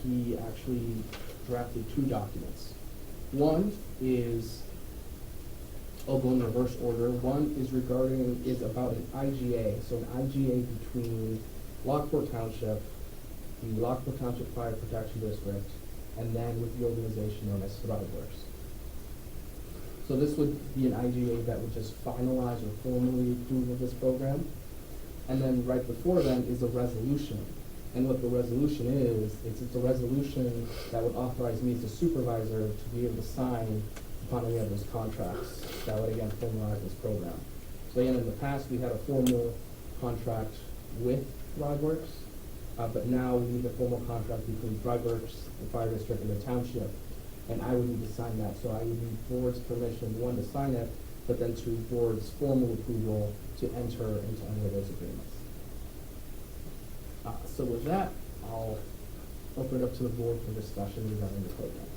he actually drafted two documents. One is, I'll go in reverse order. One is about an IGA, so an IGA between Lockport Township, the Lockport Township Fire Protection District, and then with the organization known as ThriveWorks. So this would be an IGA that would just finalize or formally approve this program. And then right before then is a resolution. And what the resolution is, it's a resolution that would authorize me as a supervisor to be able to sign upon any of those contracts that would again formalize this program. So again, in the past, we had a formal contract with ThriveWorks, but now we need a formal contract between ThriveWorks, the fire district, and the township. And I would need to sign that, so I would need board's permission, one, to sign it, but then two, board's formal approval to enter into any of those agreements. So with that, I'll open it up to the board for discussion regarding the program.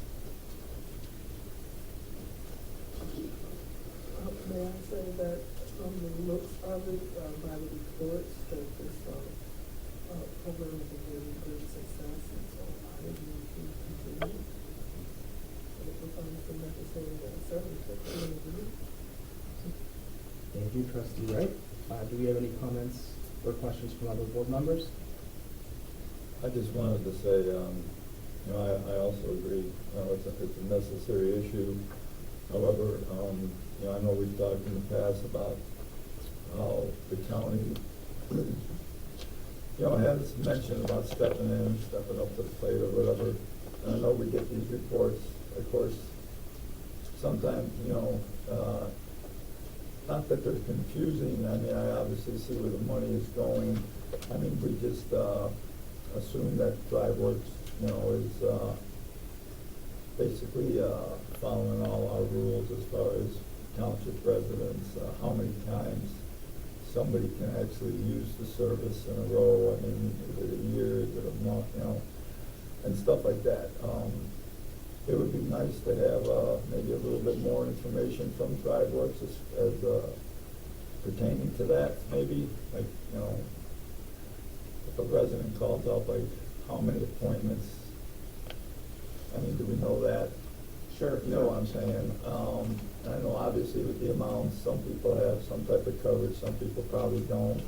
May I say that from the looks of it, by the reports, that this program is a very good success, and so I would need to continue. But if we find some necessary service that we need. Thank you, Trustee Wright. Do we have any comments or questions from other board members? I just wanted to say, I also agree, it's a necessary issue. However, I know we've talked in the past about how the county, has mentioned about stepping up to the plate or whatever. And I know we get these reports, of course, sometimes, not that they're confusing. I mean, I obviously see where the money is going. I mean, we just assume that ThriveWorks, is basically following all our rules as far as township residents, how many times somebody can actually use the service in a row. I mean, is it a year, is it a month, and stuff like that. It would be nice to have maybe a little bit more information from ThriveWorks as pertaining to that, maybe, like, if a resident calls up, like, how many appointments, I mean, do we know that? Sure. You know what I'm saying? I know obviously with the amounts, some people have some type of coverage, some people probably don't.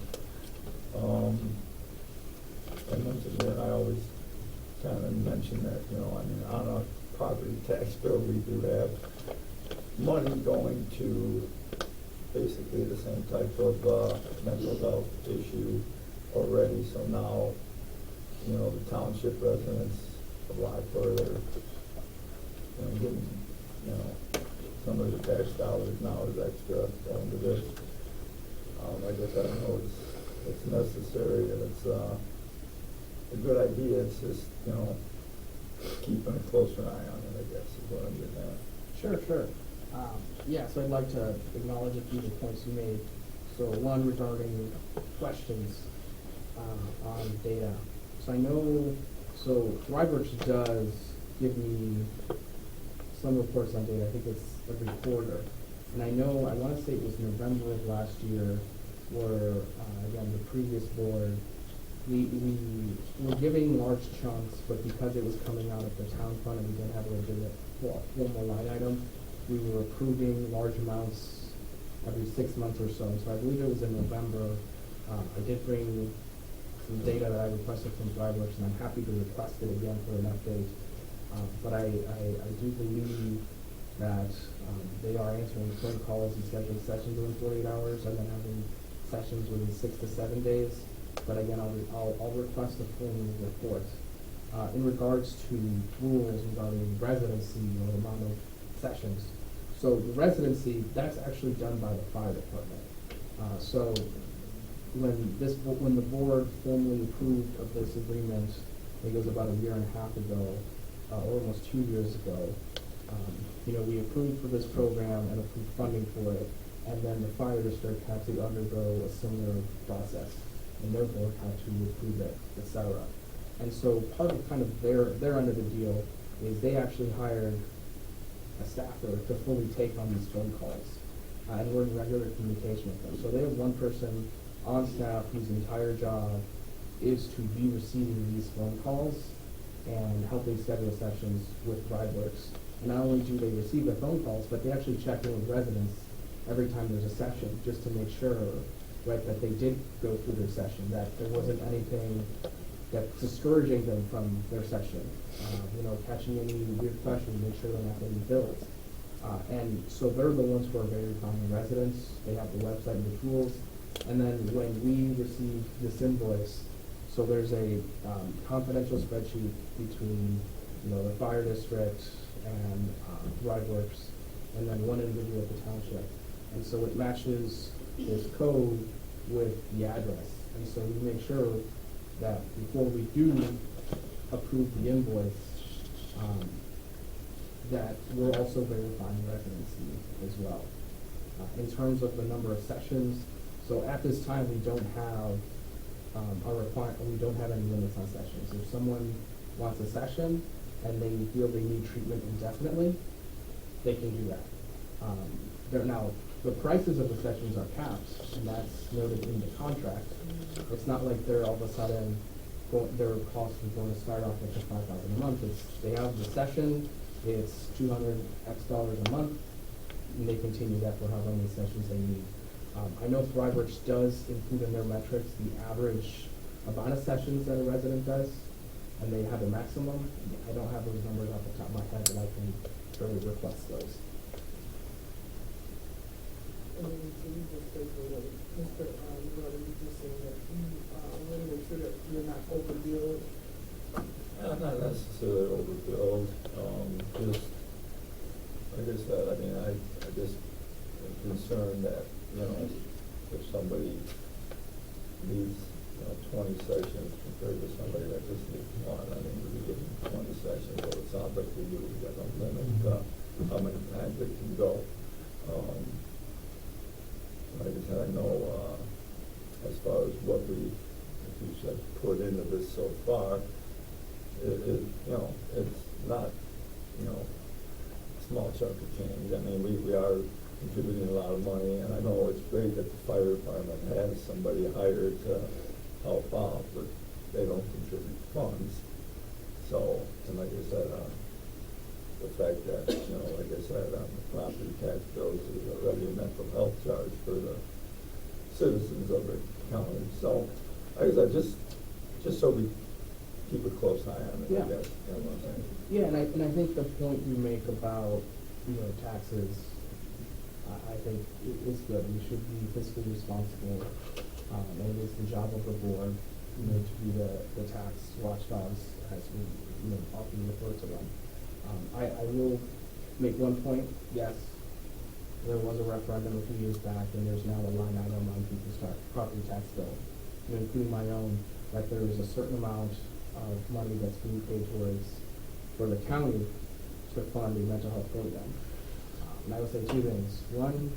And once again, I always kind of mention that, on a property tax bill, we do have money going to basically the same type of mental health issue already. So now, the township residents of Lockport are getting, some of the tax dollars now is extra going to this. I guess I don't know, it's necessary and it's a good idea. It's just, keeping a closer eye on it, I guess, is what I'm getting at. Sure. Yeah, so I'd like to acknowledge a few of the points you made. So one regarding questions on data. So I know, ThriveWorks does give me some reports on data. I think it's every quarter. And I know, I want to say it was November of last year where, again, the previous board, we were giving large chunks, but because it was coming out of the town fund and we didn't have a legitimate formal line item, we were approving large amounts every 6 months or so. So I believe it was in November. I did bring some data that I requested from ThriveWorks, and I'm happy to request it again for an update. But I do believe that they are answering phone calls and scheduling sessions within 48 hours and then having sessions within 6 to 7 days. but again, I'll request a formal report. In regards to rules regarding residency or the amount of sessions, so the residency, that's actually done by the fire department. So when the board formally approved of this agreement, I think it was about a year and a half ago, or almost 2 years ago, we approved for this program and approved funding for it, and then the fire district had to undergo a similar process, and their board had to approve it, et cetera. And so part of kind of their end of the deal is they actually hired a staffer to fully take on these phone calls, and we're in regular communication with them. So they have one person on staff whose entire job is to be receiving these phone calls and helping schedule sessions with ThriveWorks. And not only do they receive the phone calls, but they actually check in with residents every time there's a session, just to make sure, right, that they did go through their session, that there wasn't anything that's discouraging them from their session, catching any weird questions, make sure they're not getting billed. And so they're the ones who are very common residents. They have the website and the tools. And then when we receive this invoice, so there's a confidential spreadsheet between, the fire district and ThriveWorks, and then one individual at the township. And so it matches this code with the address. And so we make sure that before we do approve the invoice, that we're also verifying residency as well. In terms of the number of sessions, so at this time we don't have we don't have any limits on sessions. If someone wants a session and they feel they need treatment indefinitely, they can do that. Now, the prices of the sessions are capped, and that's noted in the contract. It's not like they're all of a sudden, their cost is going to start off at just $5,000 a month. They have the session, it's $200 a month, and they continue that for however many sessions they need. I know ThriveWorks does include in their metrics the average amount of sessions that a resident does, and they have a maximum. I don't have those numbers off the top of my head, but I can surely request those. And then so you just basically, Mr. Brother, you just saying that you want to make sure that you're not overbilled. Not necessarily overbilled, just, like I said, I just am concerned that, if somebody needs, 20 sessions compared to somebody that just needs one, we give them 20 sessions, but it sounds like we do, we got no limit, how many times they can go. Like I said, I know, as far as what we, as you said, put into this so far, it's not, small chunk of change. We are contributing a lot of money, and I know it's great that the fire department has somebody hired to help out, but they don't contribute funds. So, and like I said, the fact that, like I said, the property tax bills is already a mental health charge for the citizens of the county. So, like I said, just so we keep a close eye on it, Yeah. I guess. You know what I'm saying? Yeah, and I think the point you make about, taxes, I think is good. We should be fiscally responsible, and it is the job of the board, to be the tax watchdogs, as we, often refer to them. I will make one point. Yes, there was a referendum a few years back, and there's now a line item on people's property tax bill, including my own, that there is a certain amount of money that's being paid towards for the county to fund a mental health program. And I would say two things. One,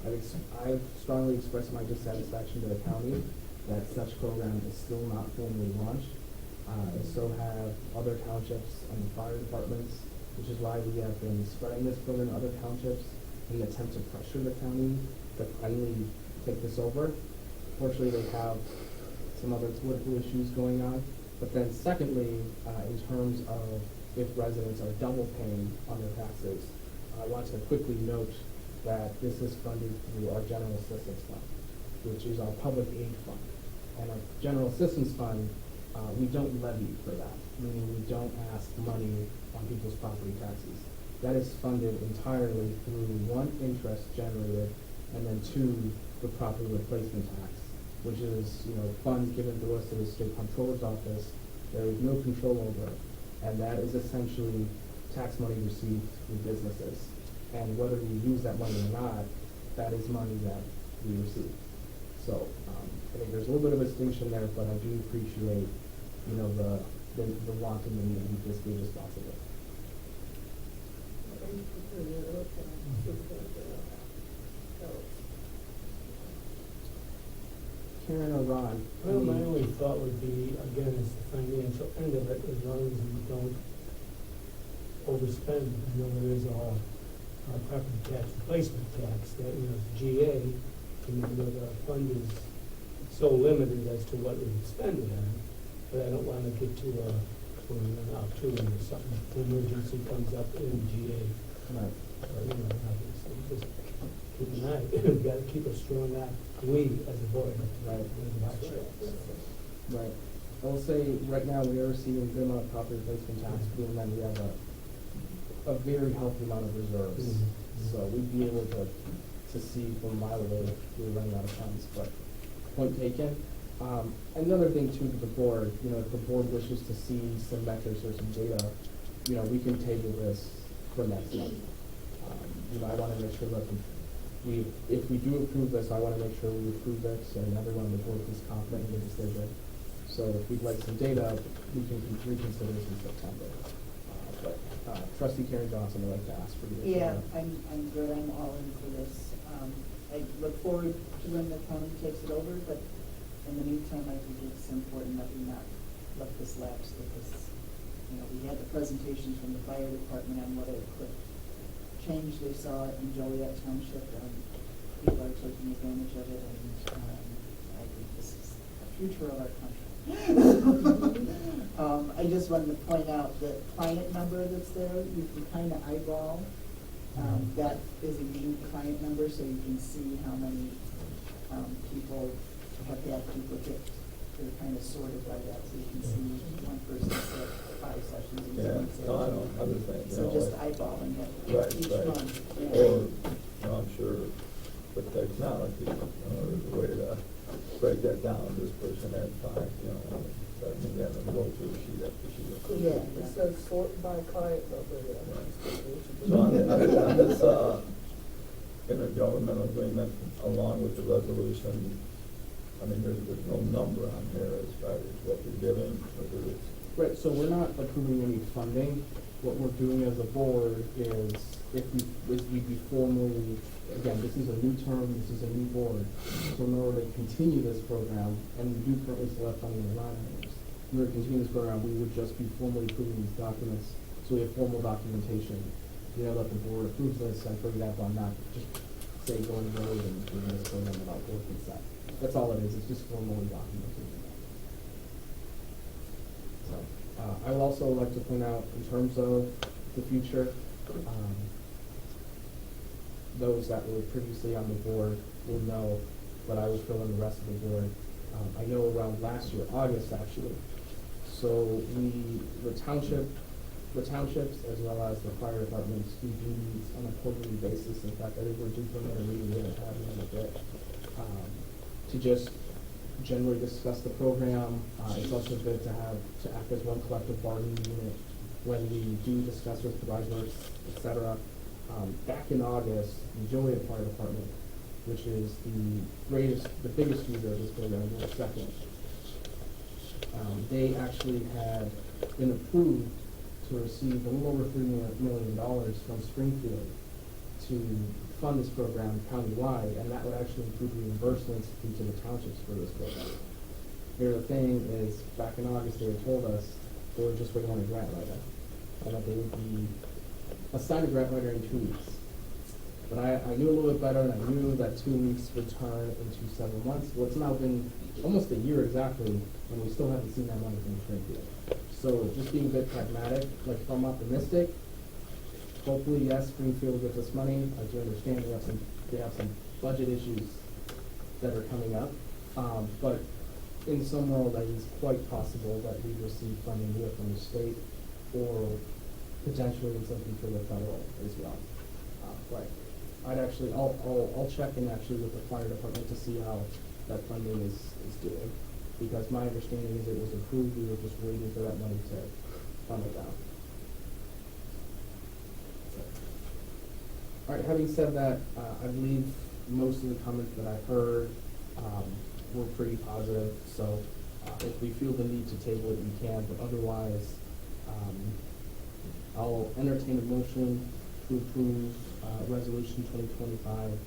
I've strongly expressed my dissatisfaction to the county that such program is still not formally launched. And so have other townships and the fire departments, which is why we have been spreading this program to other townships in an attempt to pressure the county to finally take this over. Fortunately, they have some other political issues going on. But then secondly, in terms of if residents are double paying on their taxes, I want to quickly note that this is funded through our General Assistance Fund, which is our public aid fund. And our General Assistance Fund, we don't levy for that, meaning we don't ask money on people's property taxes. That is funded entirely through, one, interest generated, and then two, the property replacement tax. which is, funds given to us to the state comptroller's office, there is no control over, and that is essentially tax money received through businesses. And whether we use that money or not, that is money that we receive. So, I think there's a little bit of a distinction there, but I do appreciate, the want and the need to be fiscally responsible. Karen or Ron? Well, my only thought would be, again, is the financial end of it, as long as we don't overspend. I know there is a property tax replacement tax that, GA, and the fund is so limited as to what we would spend it on, but I don't want to get to when we run out too, and if something, emergency comes up in GA. Right. Obviously, just keep an eye, we've got to keep a strong eye, we as a board, Right. watch it. Right. I will say, right now, we are receiving a good amount of property replacement tax, given that we have a very healthy amount of reserves. Mhm. So we'd be able to see from a mile away if we were running out of funds, but point taken. Another thing too to the board, if the board wishes to see some metrics or some data, we can table this for next month. I want to make sure that if we do approve this, I want to make sure we approve it and everyone on the board is confident in the decision. So if we'd like some data, we can reconsider this in September. But Trustee Karen Johnson would like to ask for the. Yeah, I'm good, I'm all in for this. I look forward to when the county takes it over, but in the meantime, I think it's important that we not let this lapse, because, we had the presentations from the fire department on what a quick change they saw in Joliet Township, and people are taking advantage of it, and I think this is the future of our country. I just wanted to point out the client number that's there, you can kind of eyeball. That is a unique client number, so you can see how many people have had duplicate. They're kind of sorted by that, so you can see one person said 5 sessions and Yeah, someone said no, I 2. don't understand. So just eyeballing it each Right. month. Yeah. Or, I'm sure with technology, there's a way to break that down. This person had 5, so I think that would go through sheet after sheet. Yeah. It says sort by client number, So on this, intergovernmental agreement, along with the resolution, there's no number on here as far as what we're giving, whether it's. Right, so we're not approving any funding. What we're doing as a board is we'd be formally, again, this is a new term, this is a new board. So in order to continue this program, and we do currently still have funding in line items, in order to continue this program, we would just be formally approving these documents. So we have formal documentation. That the board approves this, and for example, I'm not just say going to road and doing this program without board consent. That's all it is, it's just formally documented. So, I would also like to point out, in terms of the future, those that were previously on the board will know, but I will fill in the rest of the board. I know around last year, August actually, so the townships as well as the fire departments, we do meet on a quarterly basis. In fact, I think we're due for another meeting we're gonna have in a bit, to just generally discuss the program. It's also good to act as one collective bargaining unit when we do discuss with supervisors, et cetera. Back in August, the Joliet Fire Department, which is the biggest user of this program, we're second. They actually had been approved to receive a little over $3 million from Springfield to fund this program countywide, and that would actually include reimbursements to the townships for this program. Here, the thing is, back in August, they had told us they were just waiting on a grant writer, and that they would be assigned a grant writer in 2 weeks. But I knew a little bit better, and I knew that 2 weeks would turn into 7 months. Well, it's now been almost a year exactly, and we still haven't seen that money from Springfield. So just being a bit pragmatic, like if I'm optimistic, hopefully, yes, Springfield gives us money. I do understand they have some budget issues that are coming up. But in some world, that is quite possible that we receive funding either from the state or potentially something for the federal as well. But I'll check in actually with the fire department to see how that funding is doing. Because my understanding is it was approved, we were just waiting for that money to fund it out. All right, having said that, I believe most of the comments that I heard were pretty positive, so if we feel the need to table it, we can, but otherwise, I'll entertain a motion to approve Resolution 2025-1.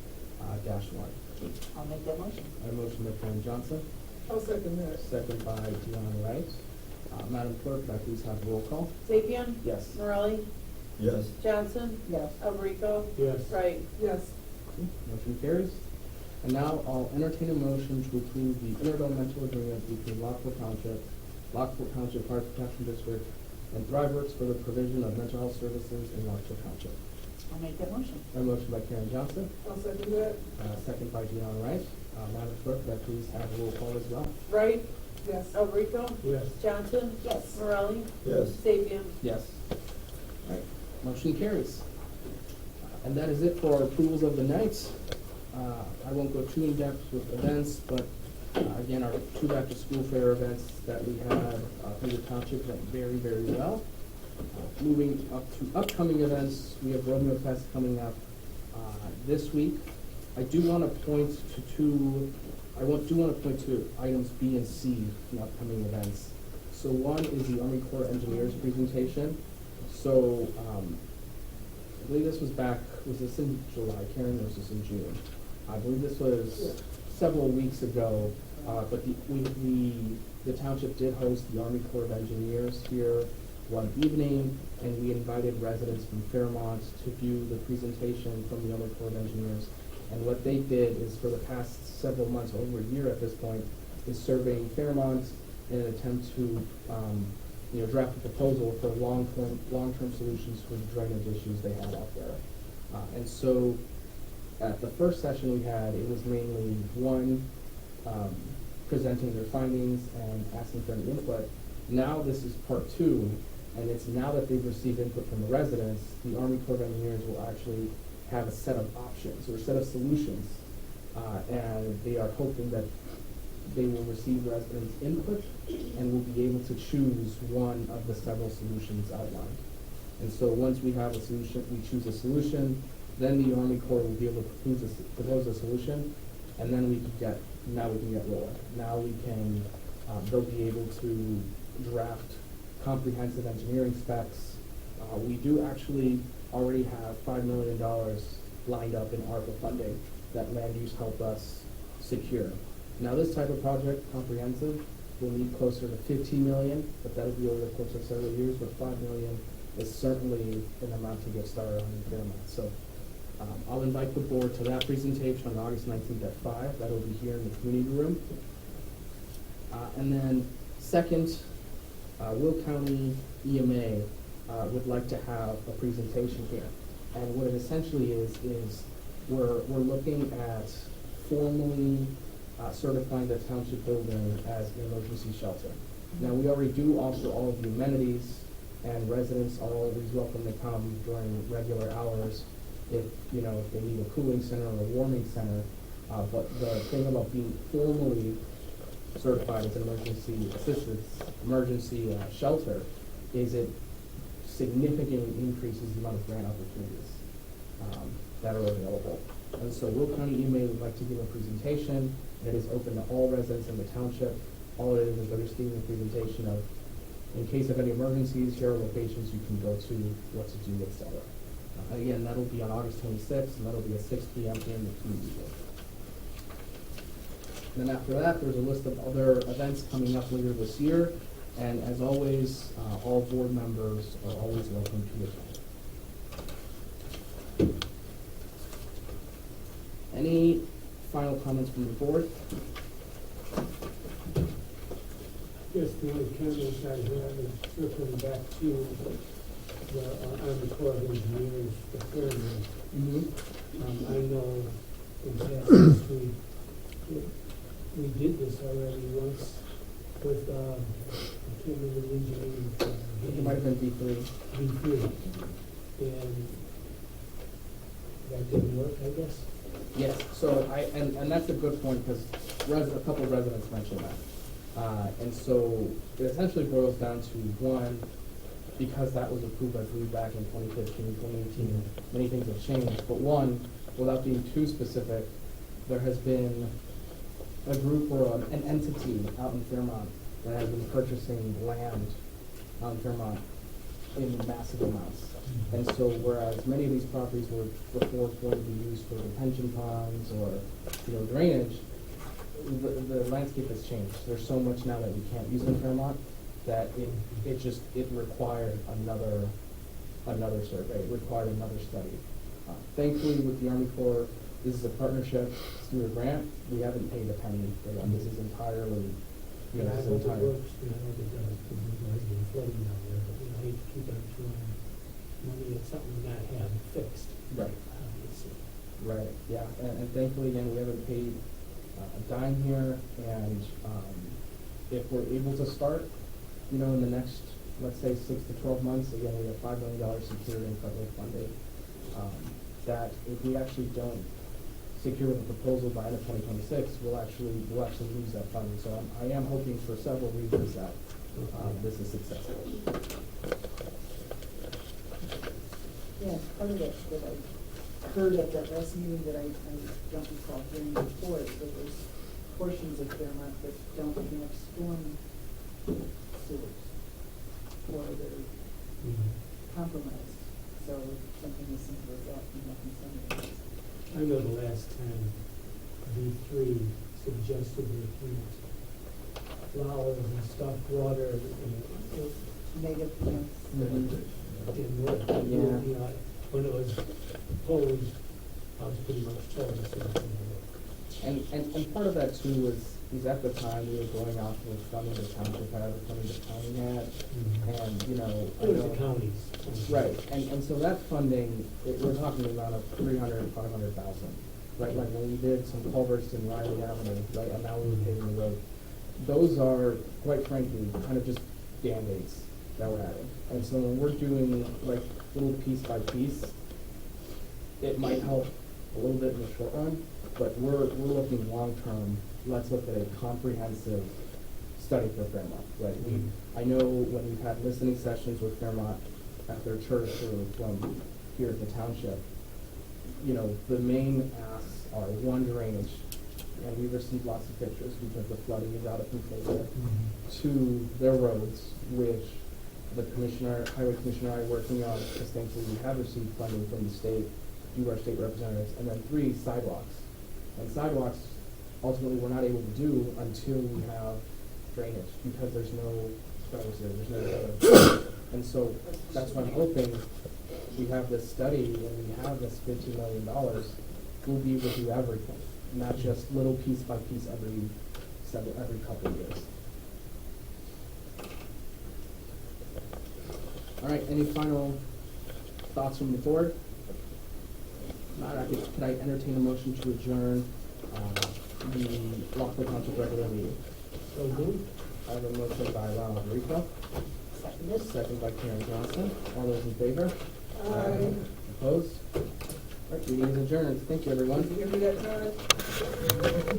I'll make that motion. A motion by Karen Johnson, I'll second that. second by Deanna Wright. Madam Clerk, could I please have roll call? Sapien? Yes. Morelli? Yes. Johnson? Yes. Alrico? Yes. Wright? Yes. Motion carries. And now I'll entertain a motion to approve the intergovernmental agreement between Lockport Township Fire Protection District, and ThriveWorks for the provision of mental health services in Lockport Township. I'll make that motion. A motion by Karen Johnson, I'll second that. second by Deanna Wright. Madam Clerk, could I please have roll call as well? Wright? Yes. Alrico? Yes. Johnson? Yes. Morelli? Yes. Sapien? Yes. All right, motion carries. And that is it for our approvals of the night. I won't go too in-depth with events, but again, our two back-to-school fair events that we had through the township went very, very well. Moving up to upcoming events, we have Romeo Fest coming up this week. I do want to point to items B and C in upcoming events. So one is the Army Corps Engineers presentation. So I believe this was this in July? Karen, or was this in June? I believe this was several weeks ago, but the township did host the Army Corps of Engineers here one evening, and we invited residents from Fairmont to view the presentation from the Army Corps of Engineers. And what they did is, for the past several months, over a year at this point, is surveying Fairmont in an attempt to draft a proposal for long-term solutions for the drainage issues they had out there. And so at the first session we had, it was mainly one, presenting their findings and asking for any input. Now this is part two, and it's now that they've received input from the residents, the Army Corps of Engineers will actually have a set of options or a set of solutions. And they are hoping that they will receive residents' input and will be able to choose one of the several solutions outlined. And so once we have a solution, we choose a solution, then the Army Corps will be able to propose a solution, and then we can get rolling. Now we can, they'll be able to draft comprehensive engineering specs. We do actually already have $5 million lined up in ARPA funding that land use helped us secure. Now this type of project, comprehensive, will need closer to 15 million, but that'll be over the course of several years, but 5 million is certainly an amount to get started on in Fairmont. So I'll invite the board to that presentation on August 19th at 5. That'll be here in the community room. And then second, Will County EMA would like to have a presentation here. And what it essentially is we're looking at formally certifying the township building as an emergency shelter. Now, we already do offer all of the amenities, and residents are always welcome to come during regular hours if they need a cooling center or a warming center. But the thing about being formally certified as an emergency shelter is it significantly increases the amount of grant opportunities that are available. And so Will County EMA would like to give a presentation that is open to all residents in the township. All it is they're just giving a presentation of, in case of any emergencies, here are locations you can go to, what to do, etc. Again, that'll be on August 26th, and that'll be at 6 p.m. here in the community room. And then after that, there's a list of other events coming up later this year. And as always, all board members are always welcome to attend. Any final comments from the board? Yes, the only comments I have is circling back to the Army Corps of Engineers, the Fairmont. I know in past history, we did this already once with, I can't remember the engineering. It might have been B3. B3. And that didn't work, I guess. Yes, so and that's a good point, because a couple of residents mentioned that. And so it essentially boils down to, one, because that was approved, I believe, back in 2015, 2018, many things have changed. But one, without being too specific, there has been a group or an entity out in Fairmont that has been purchasing land out in Fairmont in massive amounts. And so whereas many of these properties were before going to be used for retention ponds or, drainage, the landscape has changed. There's so much now that we can't use in Fairmont that it required another survey, it required another study. Thankfully, with the Army Corps, this is a partnership through a grant. We haven't paid a penny for them. This is entirely, And I hope it works, and I hope it does, because there has been flooding down there, but I hate to keep on throwing money at something not have fixed. Right. Obviously. Right, yeah, and thankfully, again, we haven't paid a dime here, and if we're able to start, in the next, let's say, 6 to 12 months, again, we have $5 million secured in federal funding, that if we actually don't secure the proposal by end of 2026, we'll actually lose that funding. So I am hoping for several reasons that this is successful. Yeah, part of it that I heard at that last meeting that I don't recall hearing before, is that there's portions of Fairmont that don't have storm sewers, or they're compromised. So something as simple as that can happen somewhere. I know the last time V3 suggested they plant flowers and stuff, water, and Native plants. didn't work. Yeah. When it was proposed, I was pretty much told it's not going to work. And part of that too is at the time we were going off of funding the township had, or funding the county had, and It was the counties. Right, and so that funding, we're talking about of 300, 500,000, right? Like when we did some culverts in Riley Avenue, right, and now we were paving the road. Those are, quite frankly, kind of just Band-Aids that we're adding. And so when we're doing like little piece by piece, it might help a little bit in the short run, but we're looking long term. Let's look at a comprehensive study for Fairmont, right? I know when we've had listening sessions with Fairmont at their church or from here at the township, the main asks are, one, drainage, and we've received lots of pictures because the flooding is out of control there. Two, their roads, which the highway commissioner and I are working on, because thankfully we have received funding from the state, through our state representatives. And then three, sidewalks. And sidewalks, ultimately, we're not able to do until we have drainage, because there's no gutters there, there's no gutters. And so that's why I'm hoping we have this study and we have this $15 million, we'll be able to do everything, not just little piece by piece every couple of years. All right, any final thoughts from the board? Not, can I entertain a motion to adjourn the Lockport Township regular meeting? So moved. I have a motion by Ronald Rico, second by Karen Johnson. All those in favor? Aye. Opposed? All right, meeting is adjourned. Thank you, everyone. Give me that time.